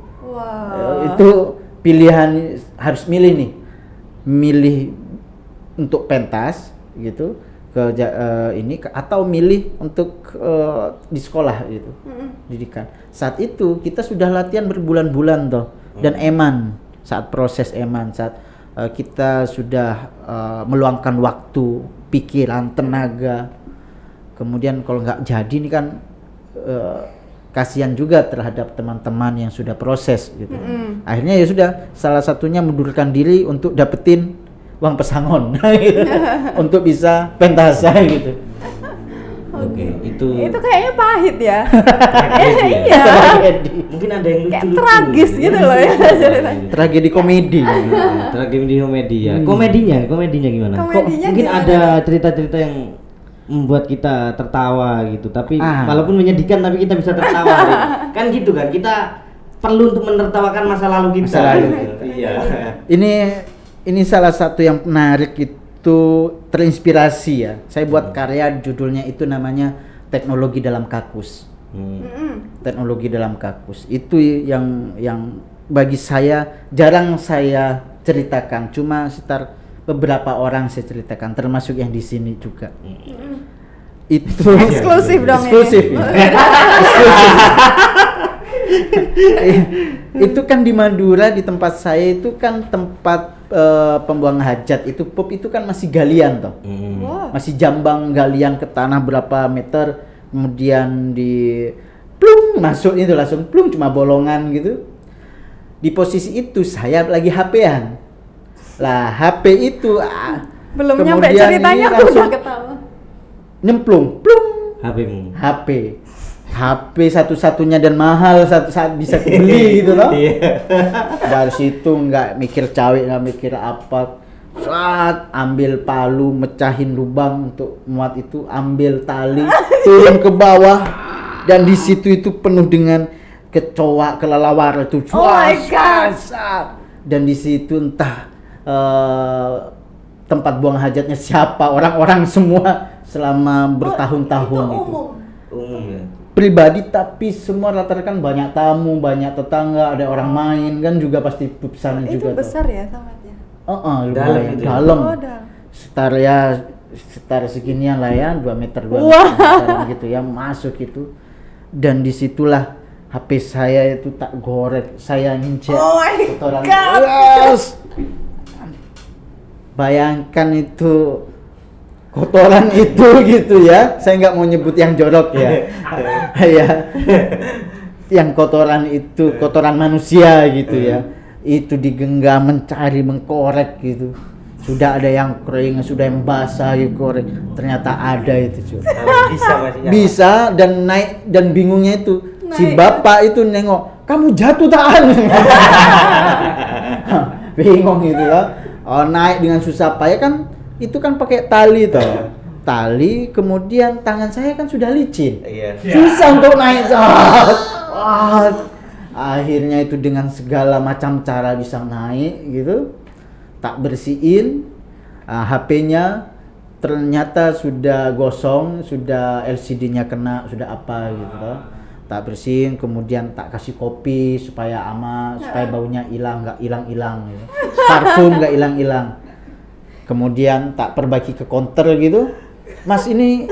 Itu pilihan, harus milih nih, milih untuk pentas gitu atau milih untuk di sekolah gitu, didikan. Saat itu kita sudah latihan berbulan-bulan toh, dan eman, saat proses eman, saat kita sudah meluangkan waktu, pikiran, tenaga. Kemudian kalau nggak jadi nih kan kasihan juga terhadap teman-teman yang sudah proses gitu. Akhirnya ya sudah, salah satunya mundurkan diri untuk dapetin uang pesangon untuk bisa pentas gitu. Itu kayaknya pahit ya. Iya. Mungkin ada yang lucu, kayak tragis gitu loh ya ceritanya. Tragedi komedi. Tragedi komedi ya. Komedinya gimana? Mungkin ada cerita-cerita yang membuat kita tertawa gitu, tapi walaupun menyedihkan tapi kita bisa tertawa. Kan gitu kan, kita perlu untuk menertawakan masa lalu kita. Iya. Ini salah satu yang menarik, itu terinspirasi ya. Saya buat karya judulnya itu namanya Teknologi dalam Kakus. Teknologi dalam Kakus. Itu yang bagi saya jarang saya ceritakan, cuma sekitar beberapa orang saya ceritakan, termasuk yang di sini juga. Itu eksklusif dong. Eksklusif. Itu kan di Madura, di tempat saya itu kan tempat pembuangan hajat, itu pop itu kan masih galian toh. Masih jambang galian ke tanah berapa meter, kemudian di plung masuk itu langsung plung, cuma bolongan gitu. Di posisi itu saya lagi HP-an. Lah HP itu belum nyampe ceritanya aku udah ketawa. Nyemplung, plung. HP satu-satunya dan mahal satu saat bisa beli gitu loh. Dari situ nggak mikir cawe, nggak mikir apa, saat ambil palu, mecahin lubang untuk muat itu, ambil tali, turun ke bawah, dan di situ itu penuh dengan kecoa, kelelawar itu. Oh my God. Dan di situ entah tempat buang hajatnya siapa, orang-orang semua selama bertahun-tahun itu itu. Umum ya. Pribadi, tapi semua rata-rata kan banyak tamu, banyak tetangga, ada orang main kan juga pasti pup sana itu juga. besar ya tamatnya. Lumayan. Dalam itu ya? Dalam. Oh, dalam. Sekitar seginian lah ya, 2 meter Wah. meter gitu ya, masuk itu. Dan disitulah HP saya itu tak gorek, saya nginjek Oh my kotoran. God. Yes! Bayangkan itu kotoran itu gitu ya, saya nggak mau nyebut yang jorok ya. Ya, yang kotoran itu kotoran manusia gitu ya, itu digenggam, mencari, mengkorek gitu. Sudah ada yang kering, sudah yang basah, korek, ternyata ada itu juga. Bisa masih nyala. Bisa, dan naik, dan bingungnya itu si Naik. bapak itu nengok, kamu jatuh tak? Bingung gitu ya. Oh, naik dengan susah payah kan, itu kan pakai tali toh. Tali, kemudian tangan saya kan sudah licin. Iya. Susah untuk naik. Akhirnya itu dengan segala macam cara bisa naik gitu. Tak bersihin, HP-nya ternyata sudah gosong, sudah LCD-nya kena, sudah apa gitu toh. Tak bersihin, kemudian tak kasih kopi supaya aman, supaya baunya hilang, nggak hilang-hilang gitu. Parfum nggak hilang-hilang. Kemudian tak perbaiki ke counter gitu. Mas, ini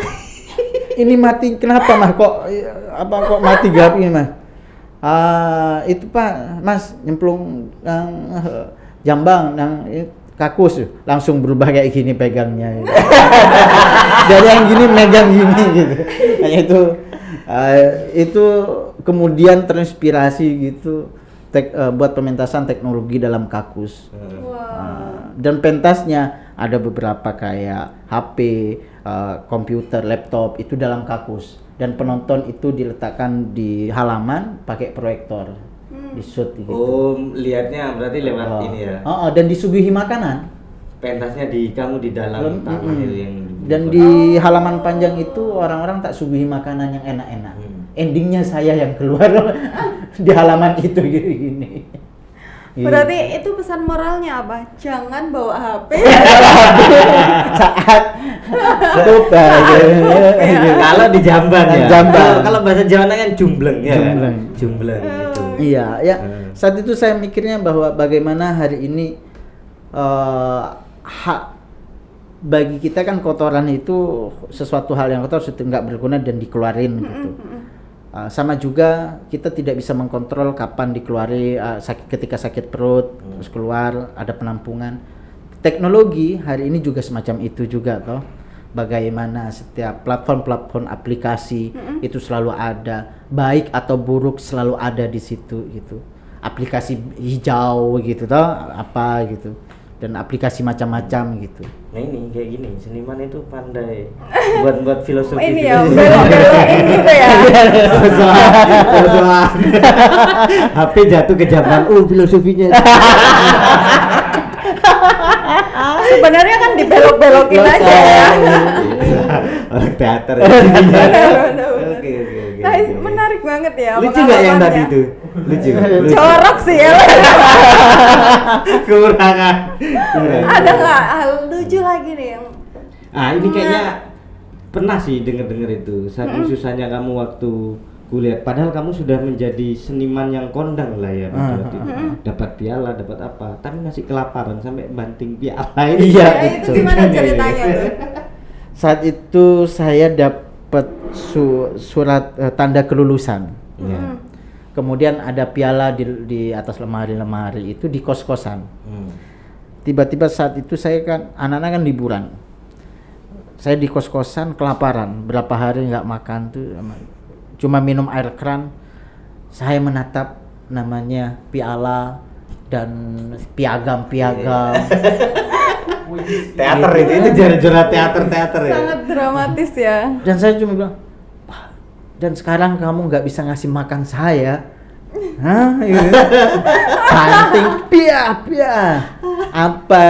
mati, kenapa Mas? Kok mati gap ini Mas? Itu Pak, Mas nyemplung jambang kakus, langsung berubah kayak gini pegangnya gitu. Dari yang gini megang gini gitu. Hanya itu kemudian terinspirasi gitu buat pementasan teknologi dalam kakus. Dan pentasnya ada beberapa kayak HP, komputer, laptop itu dalam kakus, dan penonton itu diletakkan di halaman pakai proyektor, di shoot gitu. Oh, lihatnya berarti lewat ini ya. Dan disuguhi makanan. Pentasnya kamu di dalam tanah itu yang Dan di halaman panjang itu orang-orang tak suguhi makanan yang enak-enak. Endingnya saya yang keluar di halaman itu gini. Berarti itu pesan moralnya apa? Jangan bawa HP. Saat lupa kalau di jamban ya. Jamban. Kalau bahasa Jawa kan jumbleng ya. Jumbleng. Gitu. Iya, ya. Saat itu saya mikirnya bahwa bagaimana hari ini bagi kita kan kotoran itu sesuatu hal yang kotor, sudah nggak berguna dan dikeluarin gitu. Sama juga kita tidak bisa mengkontrol kapan dikeluari, ketika sakit perut terus keluar, ada penampungan. Teknologi hari ini juga semacam itu juga toh. Bagaimana setiap platform aplikasi itu selalu ada, baik atau buruk selalu ada di situ gitu. Aplikasi hijau gitu toh, apa gitu. Dan aplikasi macam-macam gitu. Nah ini kayak gini, seniman itu pandai buat filosofi. Ini ya, belok-belokin gitu ya. HP jatuh ke jamban, filosofinya. Sebenarnya kan dibelok-belokin aja ya. Orang teater. Oke. Nah, menarik banget ya. Lucu nggak yang tadi itu? Lucu. Jorok sih ya. Kekurangan. Ada nggak hal lucu lagi nih yang? Ini kayaknya pernah sih denger itu. Saking susahnya kamu waktu kuliah, padahal kamu sudah menjadi seniman yang kondang lah ya pada waktu itu. Dapat piala, dapat apa, tapi masih kelaparan sampai banting piala ini. Iya, Itu gimana ceritanya tuh? Saat itu saya dapat surat tanda kelulusan. Kemudian ada piala di atas lemari-lemari itu di kos-kosan. Tiba-tiba saat itu saya kan anak-anak kan liburan. Saya di kos-kosan kelaparan, berapa hari nggak makan tuh, cuma minum air keran. Saya menatap namanya piala dan piagam. Teater itu juara teater ya. Sangat dramatis ya. Dan saya cuma bilang, "Wah, dan sekarang kamu nggak bisa ngasih makan saya?" Hah? Gitu. Banting, pia. apa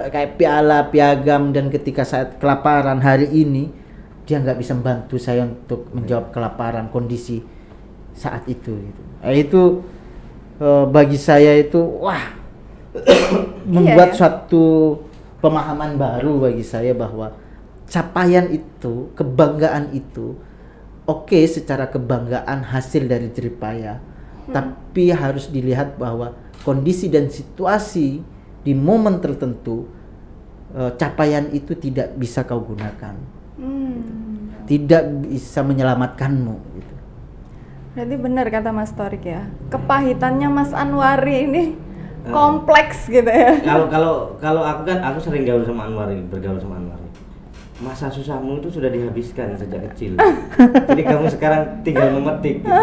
kayak piala, piagam, dan ketika saat kelaparan hari ini dia nggak bisa membantu saya untuk menjawab kelaparan kondisi saat itu gitu. Itu bagi saya itu wah membuat suatu pemahaman baru bagi saya bahwa capaian itu, kebanggaan itu oke, secara kebanggaan hasil dari jerih payah, tapi harus dilihat bahwa kondisi dan situasi di momen tertentu capaian itu tidak bisa kau gunakan, tidak bisa menyelamatkanmu gitu. Berarti benar kata Mas Torik ya, kepahitannya Mas Anwari ini kompleks gitu ya. Kalau aku kan aku sering bergaul sama Anwari. Masa susahmu itu sudah dihabiskan sejak kecil. Jadi kamu sekarang tinggal memetik gitu.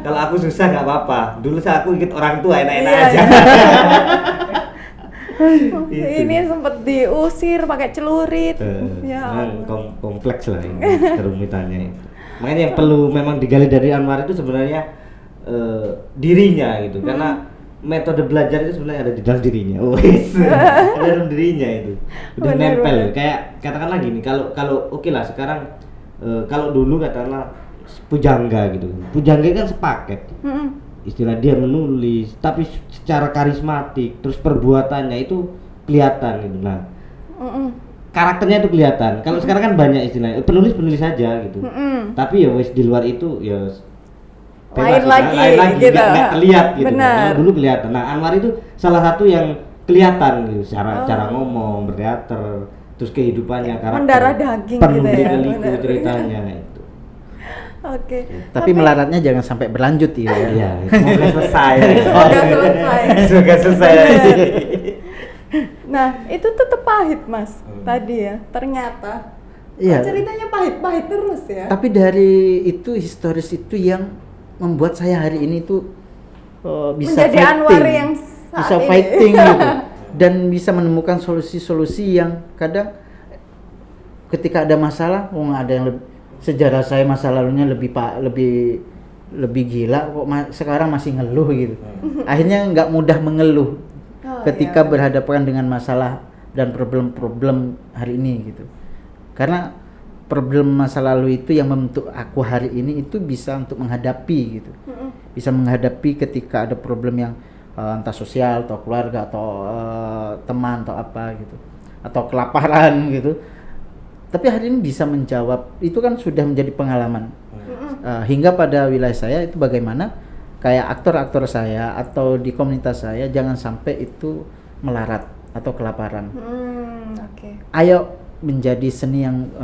Kalau aku susah nggak apa-apa. Dulu aku ikut orang tua enak-enak aja. Ini sempat diusir pakai celurit. Kompleks lah ini kerumitannya itu. Makanya yang perlu memang digali dari Anwar itu sebenarnya dirinya gitu. Karena metode belajar itu sebenarnya ada di dalam dirinya. Ada dalam dirinya itu. Udah nempel. Kayak katakanlah gini, kalau oke lah sekarang kalau dulu katakanlah pujangga gitu. Pujangga kan sepaket. Istilah dia menulis, tapi secara karismatik, terus perbuatannya itu kelihatan gitu. Nah, karakternya itu kelihatan. Kalau sekarang kan banyak istilahnya penulis saja gitu. Tapi ya wes di luar itu ya lain lagi gitu. Nggak terlihat gitu. Benar. Dulu kelihatan. Nah, Anwar itu salah satu yang kelihatan gitu, cara ngomong, berteater, terus kehidupannya, karakter. Mendarah daging penuh gitu ya. liku ceritanya itu. Oke. Tapi melaratnya jangan sampai berlanjut ya. Iya, semoga selesai. Semoga selesai. Nah, itu tetap pahit, Mas. Tadi ya, ternyata. Iya. Ceritanya pahit-pahit terus ya. Tapi dari itu historis itu yang membuat saya hari ini tuh bisa menjadi Anwar yang bisa fighting gitu, dan bisa menemukan solusi-solusi yang kadang ketika ada masalah, ada yang sejarah saya masa lalunya lebih gila kok sekarang masih ngeluh gitu. Akhirnya nggak mudah mengeluh ketika berhadapan dengan masalah dan problem-problem hari ini gitu. Karena problem masa lalu itu yang membentuk aku hari ini itu bisa untuk menghadapi gitu. Bisa menghadapi ketika ada problem yang entah sosial atau keluarga atau teman atau apa gitu. Atau kelaparan gitu. Tapi hari ini bisa menjawab, itu kan sudah menjadi pengalaman. Hingga pada wilayah saya itu bagaimana kayak aktor-aktor saya atau di komunitas saya jangan sampai itu melarat atau kelaparan. Ayo menjadi seni yang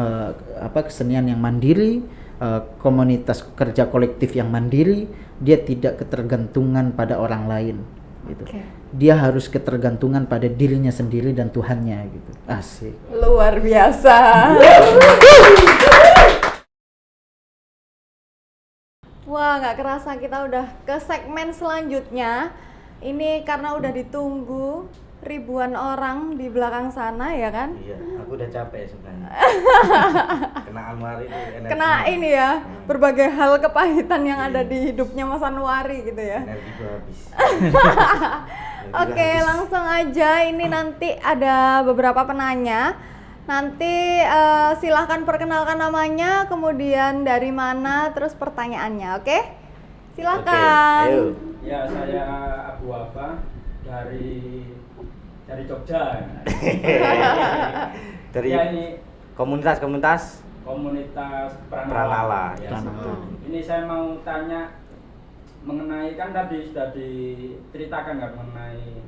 kesenian yang mandiri, komunitas kerja kolektif yang mandiri, dia tidak ketergantungan pada orang lain gitu. Dia harus ketergantungan pada dirinya sendiri dan Tuhannya gitu. Asik. Luar biasa. Wah, nggak kerasa kita udah ke segmen selanjutnya. Ini karena udah ditunggu ribuan orang di belakang sana ya kan? Iya, aku udah capek sebenarnya. Kena Anwari itu energi. Kena ini ya, berbagai hal kepahitan yang ada di hidupnya Mas Anwari gitu ya. Energiku habis. Oke, langsung aja. Ini nanti ada beberapa penanya. Nanti silahkan perkenalkan namanya, kemudian dari mana, terus pertanyaannya, oke? Silahkan. Oke, ayo. Ya, saya Abu Wafa dari Jogja. Dari Ya, ini komunitas Pranala. Ya, Pranala. ini saya mau tanya mengenai, kan tadi sudah diceritakan kan mengenai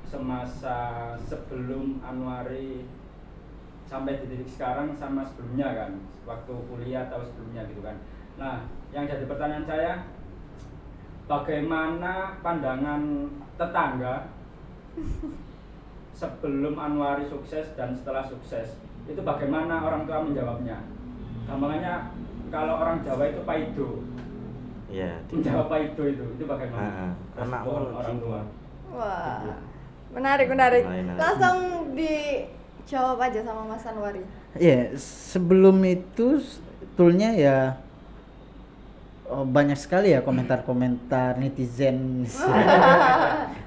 semasa sebelum Anwari sampai di titik sekarang sama sebelumnya kan, waktu kuliah atau sebelumnya gitu kan. Nah, yang jadi pertanyaan saya, bagaimana pandangan tetangga sebelum Anwari sukses dan setelah sukses? Itu bagaimana orang tua menjawabnya? Gampangnya kalau orang Jawa itu paido. Iya. Menjawab paido itu bagaimana? Respon orang tua. Wah, menarik. Langsung dijawab aja sama Mas Anwari. Ya, sebelum itu sebetulnya ya banyak sekali ya komentar-komentar netizen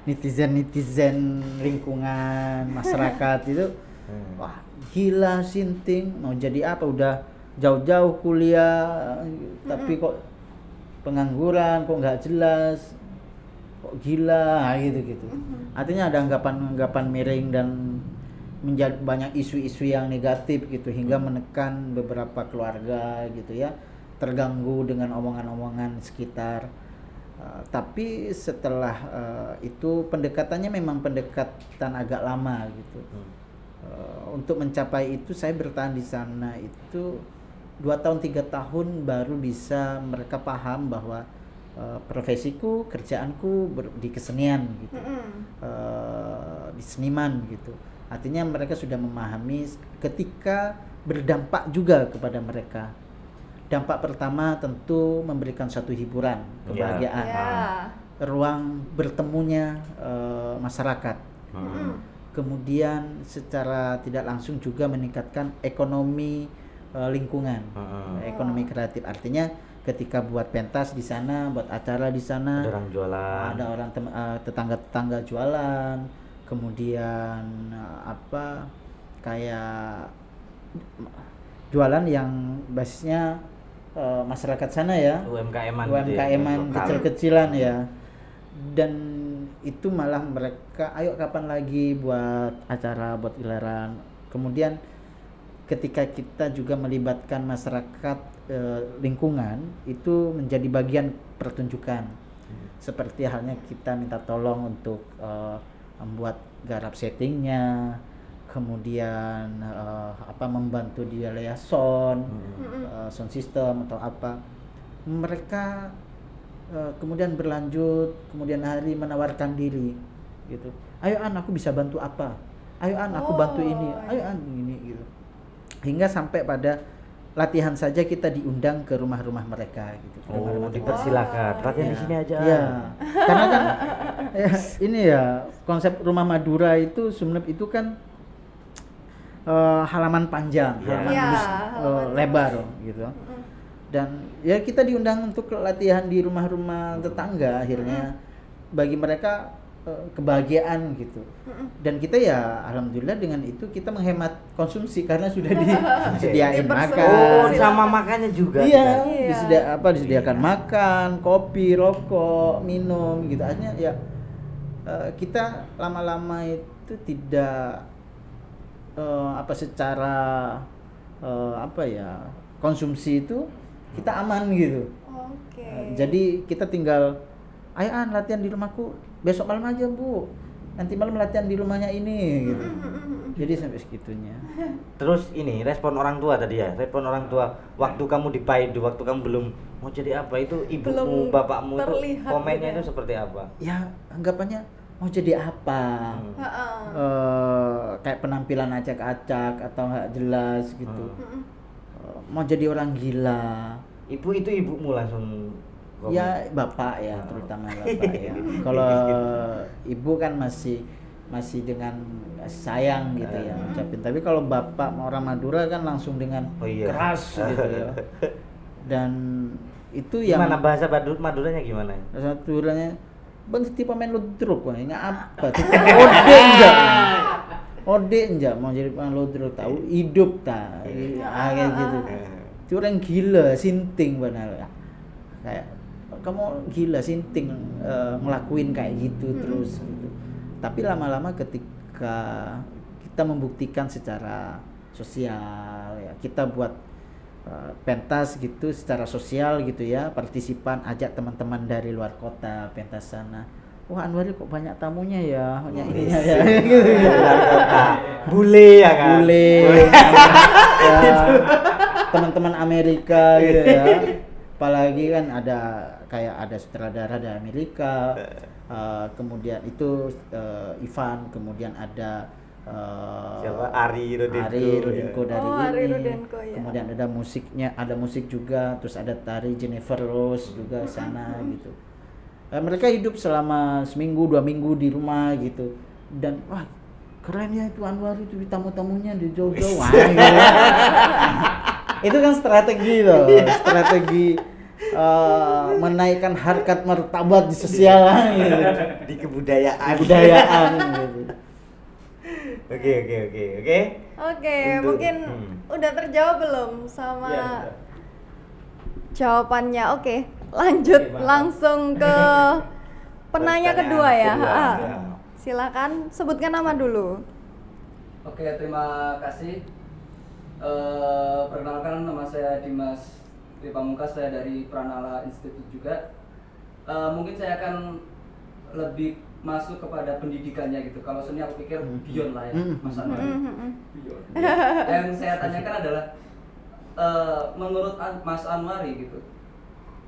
netizen lingkungan masyarakat itu wah gila Sinting mau jadi apa, udah jauh-jauh kuliah tapi kok pengangguran, kok nggak jelas, kok gila gitu. Artinya ada anggapan miring dan menjadi banyak isu-isu yang negatif gitu hingga menekan beberapa keluarga gitu ya, terganggu dengan omongan-omongan sekitar. Tapi setelah itu pendekatannya memang pendekatan agak lama gitu. Untuk mencapai itu saya bertahan di sana itu 2 tahun 3 tahun baru bisa mereka paham bahwa profesiku, kerjaanku di kesenian gitu, di seniman gitu. Artinya mereka sudah memahami ketika berdampak juga kepada mereka. Dampak pertama tentu memberikan satu hiburan, kebahagiaan, ruang bertemunya masyarakat. Kemudian secara tidak langsung juga meningkatkan ekonomi lingkungan, ekonomi kreatif. Artinya ketika buat pentas di sana, buat acara di sana, ada orang jualan, ada orang tetangga-tetangga jualan, kemudian kayak jualan yang basisnya masyarakat sana ya, UMKM-an kecil-kecilan ya, dan itu malah mereka ayo kapan lagi buat acara, buat gelaran. Kemudian ketika kita juga melibatkan masyarakat lingkungan itu menjadi bagian pertunjukan, seperti halnya kita minta tolong untuk membuat garap settingnya, kemudian membantu di liaison, sound system atau apa. Mereka kemudian berlanjut, kemudian hari menawarkan diri gitu. Ayo aku bisa bantu apa? Ayo aku bantu ini. Ayo ini gitu. Hingga sampai pada latihan saja kita diundang ke rumah-rumah mereka gitu. Dipersilakan. Latihan di sini aja. Iya. Karena kan ini ya konsep rumah Madura itu Sumenep itu kan halaman panjang, halaman lebar gitu. Dan ya kita diundang untuk latihan di rumah-rumah tetangga, akhirnya bagi mereka kebahagiaan gitu. Dan kita ya alhamdulillah dengan itu kita menghemat konsumsi karena sudah disediain makan. Sama makannya juga. Iya, disediakan makan, kopi, rokok, minum gitu. Akhirnya ya kita lama-lama itu tidak secara konsumsi itu kita aman gitu. Jadi kita tinggal ayo latihan di rumahku besok malam aja Bu, nanti malam latihan di rumahnya ini gitu. Jadi sampai segitunya. Terus ini respon orang tua tadi ya, respon orang tua waktu kamu di Paidu, waktu kamu belum mau jadi apa, itu ibumu, bapakmu itu komennya itu seperti apa? Ya anggapannya mau jadi apa, kayak penampilan acak-acak atau nggak jelas gitu. Mau jadi orang gila. Ibu itu ibumu langsung komen? Ya bapak ya, terutama bapak ya. Kalau ibu kan masih dengan sayang gitu ya ucapin. Tapi kalau bapak orang Madura kan langsung dengan keras gitu ya. Dan itu yang gimana bahasa Maduranya gimana? Bahasa Maduranya bang tipe main ludruk wah ini apa? Ode enggak mau jadi pemain ludruk, tahu hidup kayak gitu. Itu orang gila, Sinting benar. Kayak kamu gila Sinting ngelakuin kayak gitu terus gitu. Tapi lama-lama ketika kita membuktikan secara sosial ya, kita buat pentas gitu secara sosial gitu ya, partisipan ajak teman-teman dari luar kota pentas sana. Wah Anwar kok banyak tamunya ya, banyak ininya ya. Gitu ya. Bule ya kan? Bule. Ya, teman-teman Amerika gitu ya. Apalagi kan ada sutradara dari Amerika. Kemudian itu Ivan, kemudian ada siapa? Ari Rudenko dari Ari ini. Rudenko, ya. Kemudian ada musik juga, terus ada tari Jennifer Rose juga sana gitu. Mereka hidup selama seminggu 2 minggu di rumah gitu, dan wah keren ya itu Anwar itu di tamu-tamunya di jauh-jauh gitu. Itu kan strategi loh, strategi menaikkan harkat martabat di sosial gitu. Di kebudayaan gitu. Oke. Oke, Untuk- mungkin udah terjawab belum sama Iya, sudah. jawabannya? Oke, lanjut Oke, Bang. langsung ke penanya Pertanyaan kedua ya. kedua, Ah, ya. silakan sebutkan nama dulu. Oke, terima kasih. Perkenalkan, nama saya Dimas Tri Pamungkas, saya dari Pranala Institute juga. Mungkin saya akan lebih masuk kepada pendidikannya gitu. Kalau seni aku pikir beyond lah ya, Mas Anwar. Yang saya tanyakan adalah menurut Mas Anwari gitu,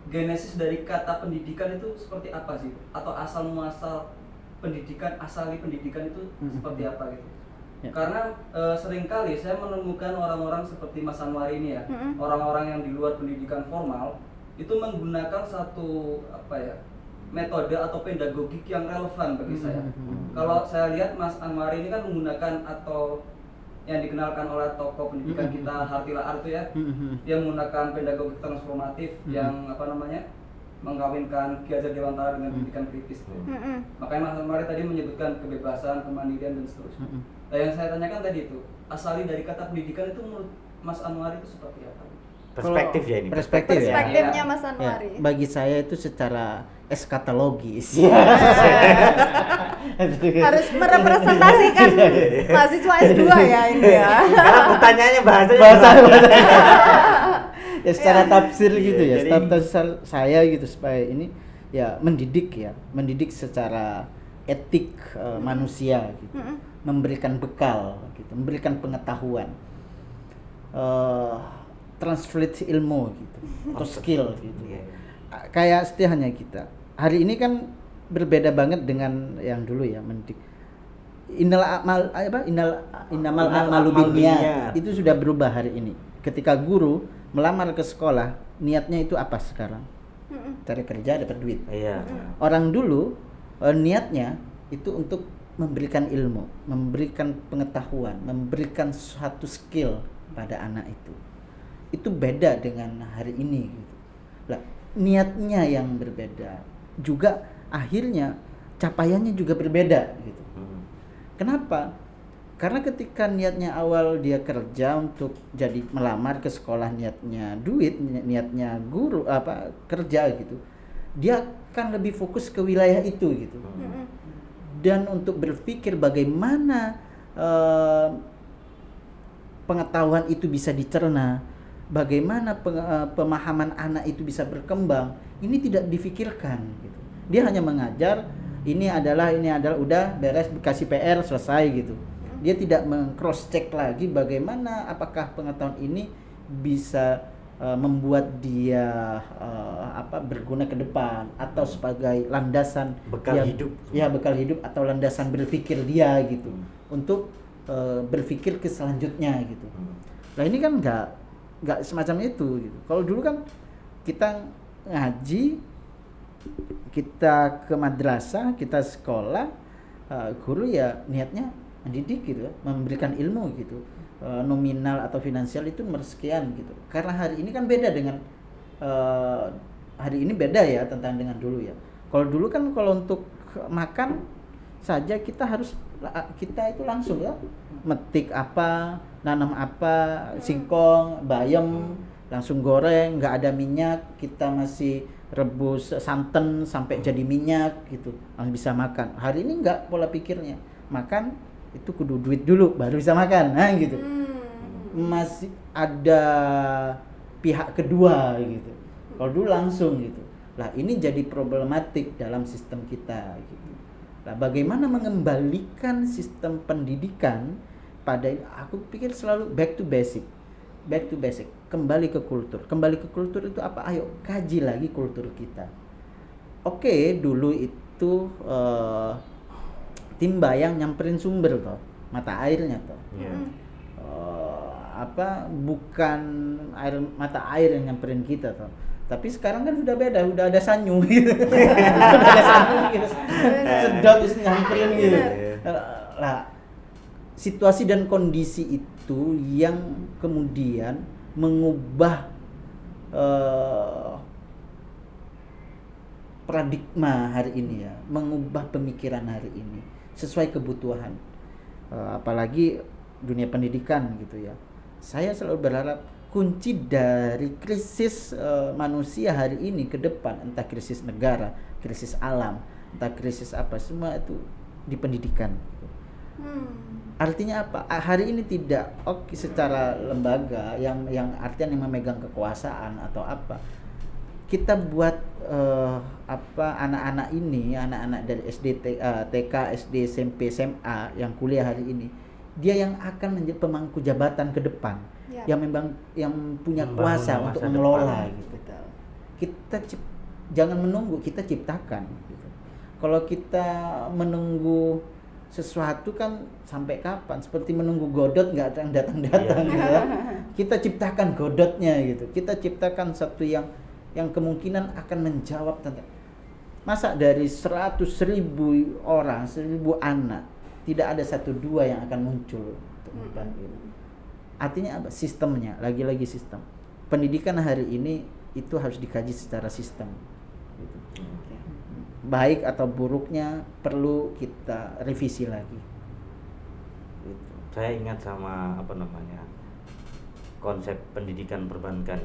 genesis dari kata pendidikan itu seperti apa sih? Atau asal muasal pendidikan, asali pendidikan itu seperti apa gitu? Ya. Karena seringkali saya menemukan orang-orang seperti Mas Anwari ini ya, orang-orang yang di luar pendidikan formal itu menggunakan satu metode atau pedagogik yang relevan bagi saya. Kalau saya lihat Mas Anwari ini kan menggunakan atau yang dikenalkan oleh tokoh pendidikan kita Hartila Artu ya, dia menggunakan pedagogik transformatif yang mengkawinkan Ki Hajar Dewantara dengan pendidikan kritis. Makanya Mas Anwari tadi menyebutkan kebebasan, kemandirian dan seterusnya. Nah, yang saya tanyakan tadi itu asali dari kata pendidikan itu menurut Mas Anwari itu seperti apa? Perspektif ya ini. Perspektif ya. Perspektifnya Ya. Mas Ya, Anwari. bagi saya itu secara eskatologis. Harus merepresentasikan mahasiswa S2 ya ini ya. Karena pertanyaannya bahasanya bahasa berat. ya secara tafsir gitu ya, Jadi- secara tafsir saya gitu supaya ini ya mendidik secara etik manusia gitu, memberikan bekal gitu, memberikan pengetahuan, translate ilmu gitu atau skill gitu. Kayak setihanya kita hari ini kan berbeda banget dengan yang dulu ya, mendidik innamal a'malu binniyat itu sudah berubah hari ini. Ketika guru melamar ke sekolah, niatnya itu apa sekarang? Cari kerja, dapat duit. Iya. Orang dulu niatnya itu untuk memberikan ilmu, memberikan pengetahuan, memberikan suatu skill pada anak itu. Itu beda dengan hari ini gitu. Lah, niatnya yang berbeda. Juga akhirnya capaiannya juga berbeda gitu. Kenapa? Karena ketika niatnya awal dia kerja untuk jadi melamar ke sekolah, niatnya duit, niatnya guru kerja gitu, dia akan lebih fokus ke wilayah itu gitu. Dan untuk berpikir bagaimana pengetahuan itu bisa dicerna, bagaimana pemahaman anak itu bisa berkembang, ini tidak difikirkan gitu. Dia hanya mengajar, ini adalah udah beres, kasih PR selesai gitu. Dia tidak meng-cross check lagi bagaimana apakah pengetahuan ini bisa membuat dia berguna ke depan atau sebagai landasan Bekal hidup. Ya, bekal hidup atau landasan berpikir dia gitu untuk berpikir ke selanjutnya gitu. Nah, ini kan nggak semacam itu gitu. Kalau dulu kan kita ngaji, kita ke madrasah, kita sekolah, guru ya niatnya mendidik gitu, memberikan ilmu gitu, nominal atau finansial itu nomor sekian gitu. Karena hari ini kan beda dengan hari ini beda ya tentang dengan dulu ya. Kalau dulu kan kalau untuk makan saja kita itu langsung ya metik apa, nanam apa, singkong, bayam, langsung goreng, nggak ada minyak, kita masih rebus santan sampai jadi minyak gitu, langsung bisa makan. Hari ini nggak pola pikirnya, makan itu kudu duit dulu baru bisa makan, nah gitu. Masih ada pihak kedua gitu. Kalau dulu langsung gitu. Lah ini jadi problematik dalam sistem kita gitu. Lah bagaimana mengembalikan sistem pendidikan pada, aku pikir selalu back to basic, kembali ke kultur. Kembali ke kultur itu apa? Ayo kaji lagi kultur kita. Oke, dulu itu timba yang nyamperin sumber toh, mata airnya toh. Bukan mata air yang nyamperin kita toh. Tapi sekarang kan sudah beda, udah ada sanyu gitu. Udah ada sanyu gitu. Sedot terus nyamperin gitu. Lah, situasi dan kondisi itu yang kemudian mengubah paradigma hari ini ya, mengubah pemikiran hari ini sesuai kebutuhan. Apalagi dunia pendidikan gitu ya. Saya selalu berharap kunci dari krisis manusia hari ini ke depan, entah krisis negara, krisis alam, entah krisis apa, semua itu di pendidikan. Artinya apa? Hari ini tidak secara lembaga yang artinya yang memegang kekuasaan atau apa. Kita buat anak-anak ini, anak-anak dari SD, TK, SD, SMP, SMA yang kuliah hari ini, dia yang akan menjadi pemangku jabatan ke depan, yang memang yang punya kuasa untuk mengelola gitu. Kita jangan menunggu, kita ciptakan gitu. Kalau kita menunggu sesuatu kan sampai kapan? Seperti menunggu Godot nggak datang-datang gitu ya. Kita ciptakan Godotnya gitu. Kita ciptakan satu yang kemungkinan akan menjawab tentang, masa dari 100.000 orang, 1.000 anak tidak ada 1-2 yang akan muncul. Artinya apa? Sistemnya, lagi-lagi sistem. Pendidikan hari ini itu harus dikaji secara sistem. Gitu. Baik atau buruknya perlu kita revisi lagi. Gitu. Saya ingat sama konsep pendidikan perbankan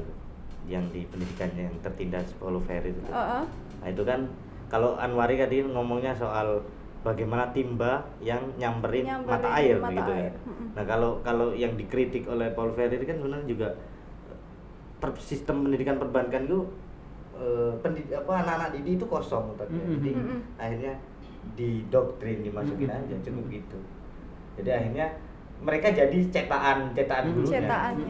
yang di pendidikannya yang tertindas Paulo Freire itu. Nah itu kan kalau Anwari tadi ngomongnya soal bagaimana timba yang nyamperin mata air gitu kan. Nah kalau yang dikritik oleh Paulo Freire kan sebenarnya juga sistem pendidikan perbankan itu anak-anak didik itu kosong tadinya. Jadi akhirnya didoktrin, dimasukin aja cukup gitu. Jadi akhirnya mereka jadi cetakan dulunya,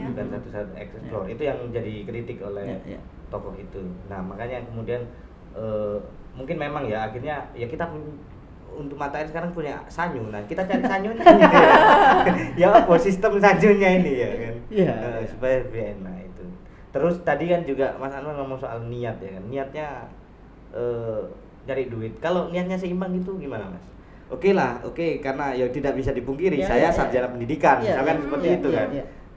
bukan satu-satu explore. Itu yang jadi kritik oleh tokoh itu. Nah makanya kemudian mungkin memang ya akhirnya ya kita untuk mata air sekarang punya sanyu. Nah kita cari sanyunya gitu ya. Apa sistem sanyunya ini ya kan, supaya lebih enak itu. Terus tadi kan juga Mas Anwar ngomong soal niat ya kan, niatnya cari duit. Kalau niatnya seimbang itu gimana Mas? Oke, karena ya tidak bisa dipungkiri saya sarjana pendidikan, misalkan seperti itu kan.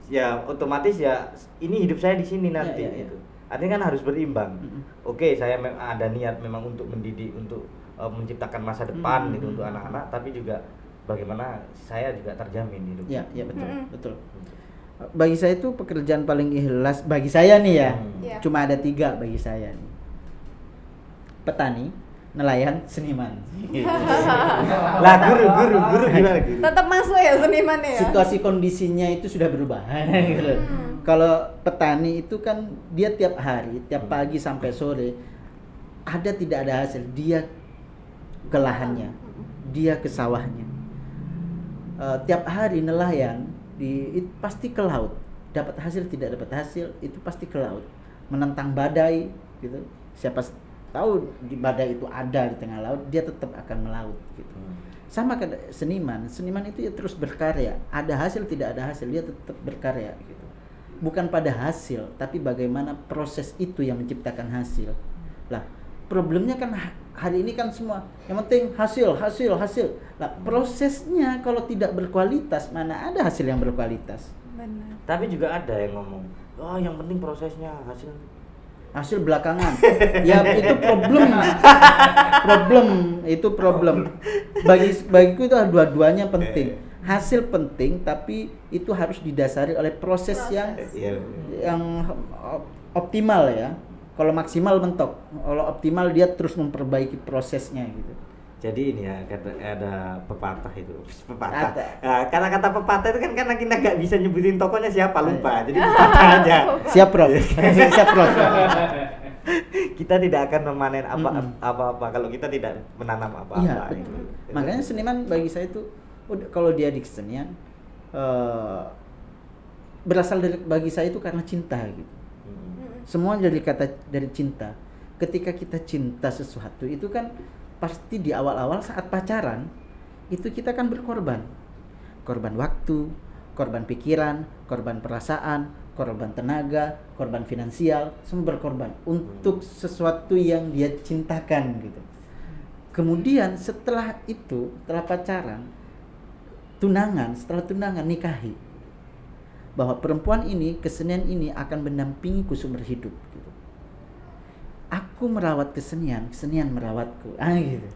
Ya otomatis ya ini hidup saya di sini nanti gitu. Artinya kan harus berimbang. Oke, saya ada niat memang untuk mendidik, untuk menciptakan masa depan gitu untuk anak-anak, tapi juga bagaimana saya juga terjamin hidup. Iya, betul. Bagi saya itu pekerjaan paling ikhlas bagi saya nih ya. Cuma ada 3 bagi saya nih. Petani, nelayan, seniman. Lah guru gimana guru? Tetap masuk ya seniman ya. Situasi kondisinya itu sudah berubah. Gitu. Kalau petani itu kan dia tiap hari, tiap pagi sampai sore tidak ada hasil, dia ke lahannya, dia ke sawahnya. Tiap hari nelayan pasti ke laut, dapat hasil tidak dapat hasil itu pasti ke laut, menentang badai gitu. Siapa tahu di badai itu ada di tengah laut, dia tetap akan melaut gitu. Sama kayak seniman itu ya terus berkarya, ada hasil tidak ada hasil dia tetap berkarya gitu. Bukan pada hasil, tapi bagaimana proses itu yang menciptakan hasil. Lah problemnya kan hari ini kan semua yang penting hasil. Nah, prosesnya kalau tidak berkualitas, mana ada hasil yang berkualitas. Benar. Tapi juga ada yang ngomong, yang penting prosesnya, hasil belakangan. Ya itu problem. Bagiku itu dua-duanya penting. Hasil penting, tapi itu harus didasari oleh proses yang optimal ya. Kalau maksimal mentok, kalau optimal dia terus memperbaiki prosesnya gitu. Jadi ini ya ada pepatah itu. Kata-kata pepatah itu kan karena kita nggak bisa nyebutin tokonya siapa, lupa. Jadi pepatah aja. Siap Prof. Kita tidak akan memanen apa-apa kalau kita tidak menanam apa-apa. Iya, betul. Makanya seniman bagi saya itu kalau dia di kesenian berasal bagi saya itu karena cinta gitu. Semua dari cinta. Ketika kita cinta sesuatu itu kan pasti di awal-awal saat pacaran itu kita kan berkorban waktu, korban pikiran, korban perasaan, korban tenaga, korban finansial, semua berkorban untuk sesuatu yang dia cintakan gitu. Kemudian setelah pacaran, setelah tunangan nikahi, bahwa perempuan ini, kesenian ini akan mendampingiku seumur hidup gitu. Aku aku merawat kesenian, kesenian merawatku. Gitu.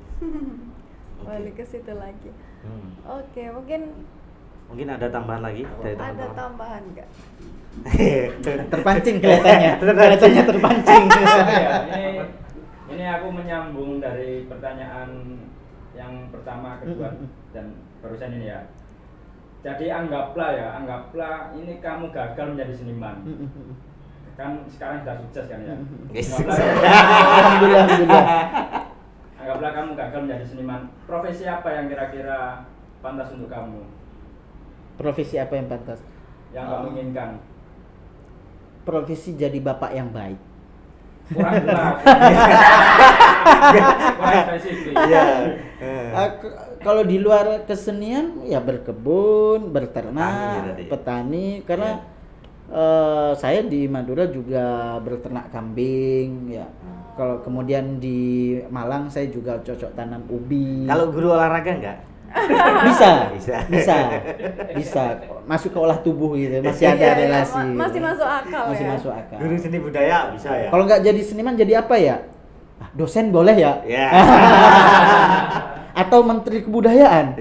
Balik ke situ lagi. Oke, mungkin ada tambahan lagi dari ada teman-teman? tambahan nggak? Terpancing kelihatannya. Kelihatannya terpancing. Ini aku menyambung dari pertanyaan yang pertama, kedua dan barusan ini ya. Jadi anggaplah ini kamu gagal menjadi seniman. Kan sekarang sudah sukses kan ya. Alhamdulillah. Anggaplah kamu gagal menjadi seniman. Profesi apa yang kira-kira pantas untuk kamu? Profesi apa yang pantas? Yang kamu inginkan? Profesi jadi bapak yang baik. Kurang jelas. Kurang spesifik. Iya. Kalau di luar kesenian ya berkebun, Petani berternak, tadi. petani karena saya di Madura juga berternak kambing ya. Kalau kemudian di Malang saya juga cocok tanam ubi. Kalau guru olahraga enggak? Bisa masuk ke olah tubuh gitu, masih ada relasi. Masih masuk akal Masih ya. masuk akal. Guru seni budaya bisa ya? Kalau nggak jadi seniman jadi apa ya? Dosen boleh ya? Ya. Atau menteri kebudayaan.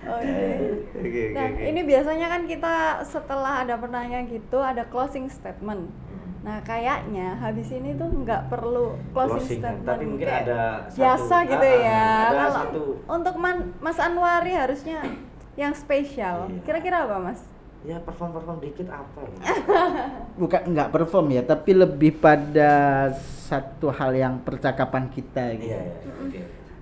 Oke. Nah, ini biasanya kan kita setelah ada pertanyaan gitu ada closing statement. Nah, kayaknya habis ini tuh nggak perlu closing statement, tapi mungkin kayak ada biasa gitu ya. ada Kalau satu. untuk Mas Anwari harusnya yang spesial. Iya. Kira-kira apa, Mas? Ya perform dikit apa ya? Bukan nggak perform ya, tapi lebih pada satu hal yang percakapan kita gitu. Iya. Oke.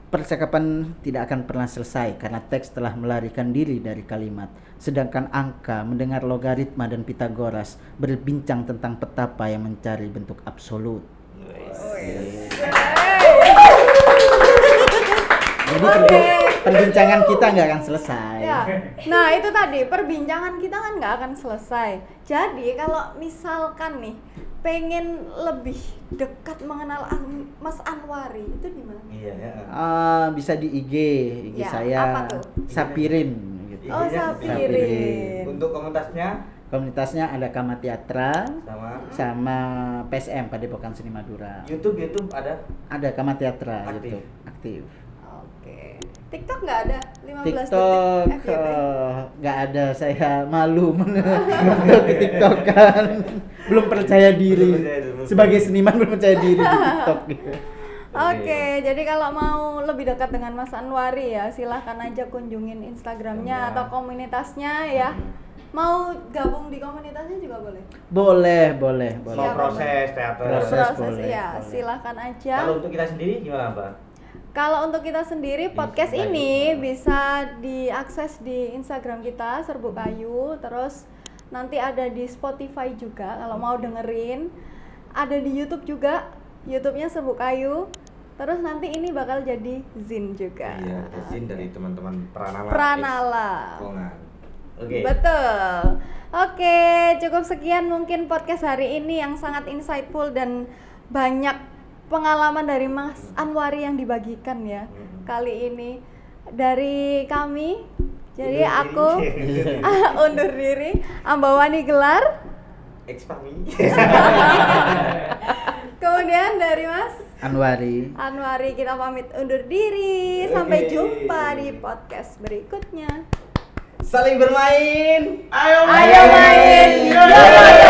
Percakapan tidak akan pernah selesai karena teks telah melarikan diri dari kalimat. Sedangkan angka mendengar logaritma dan Pitagoras berbincang tentang petapa yang mencari bentuk absolut. Jadi perbincangan kita nggak akan selesai. Ya. Nah, itu tadi perbincangan kita kan nggak akan selesai. Jadi kalau misalkan nih pengen lebih dekat mengenal Mas Anwari itu di mana? Iya ya. Bisa di IG Ya, saya apa tuh? Sapirin gitu. Oh, Sapirin. Untuk komunitasnya Komunitasnya ada Kama Teatra sama PSM Padepokan Seni Madura. YouTube ada? Ada Kama Teatra Aktif. YouTube, aktif. Oke. TikTok nggak ada? 15 TikTok detik FYP. nggak ada, saya malu untuk di TikTok kan. Belum percaya diri. Sebagai seniman belum percaya diri di TikTok gitu. Oke, jadi kalau mau lebih dekat dengan Mas Anwari ya silahkan aja kunjungin Instagramnya atau komunitasnya ya. Mau gabung di komunitasnya juga boleh. Boleh. Mau proses teater. Proses. Proses boleh, ya, boleh. silahkan aja. Kalau untuk kita sendiri gimana, Mbak? Kalau untuk kita sendiri podcast Instagram ini juga. bisa diakses di Instagram kita Serbuk Kayu, terus nanti ada di Spotify juga kalau mau dengerin. Ada di YouTube juga, YouTube-nya Serbuk Kayu. Terus nanti ini bakal jadi Zin juga. Iya, izin dari teman-teman Pranala. Pranala. Oke. Betul. Oke, cukup sekian mungkin podcast hari ini yang sangat insightful dan banyak pengalaman dari Mas Anwari yang dibagikan ya. Kali ini dari kami. Jadi aku undur diri, ambawani gelar. Expami. Kemudian dari Mas Anwari. Anwari kita pamit undur diri. Sampai jumpa di podcast berikutnya. Saling bermain. Ayo Ayo main. Yo, yo, yo.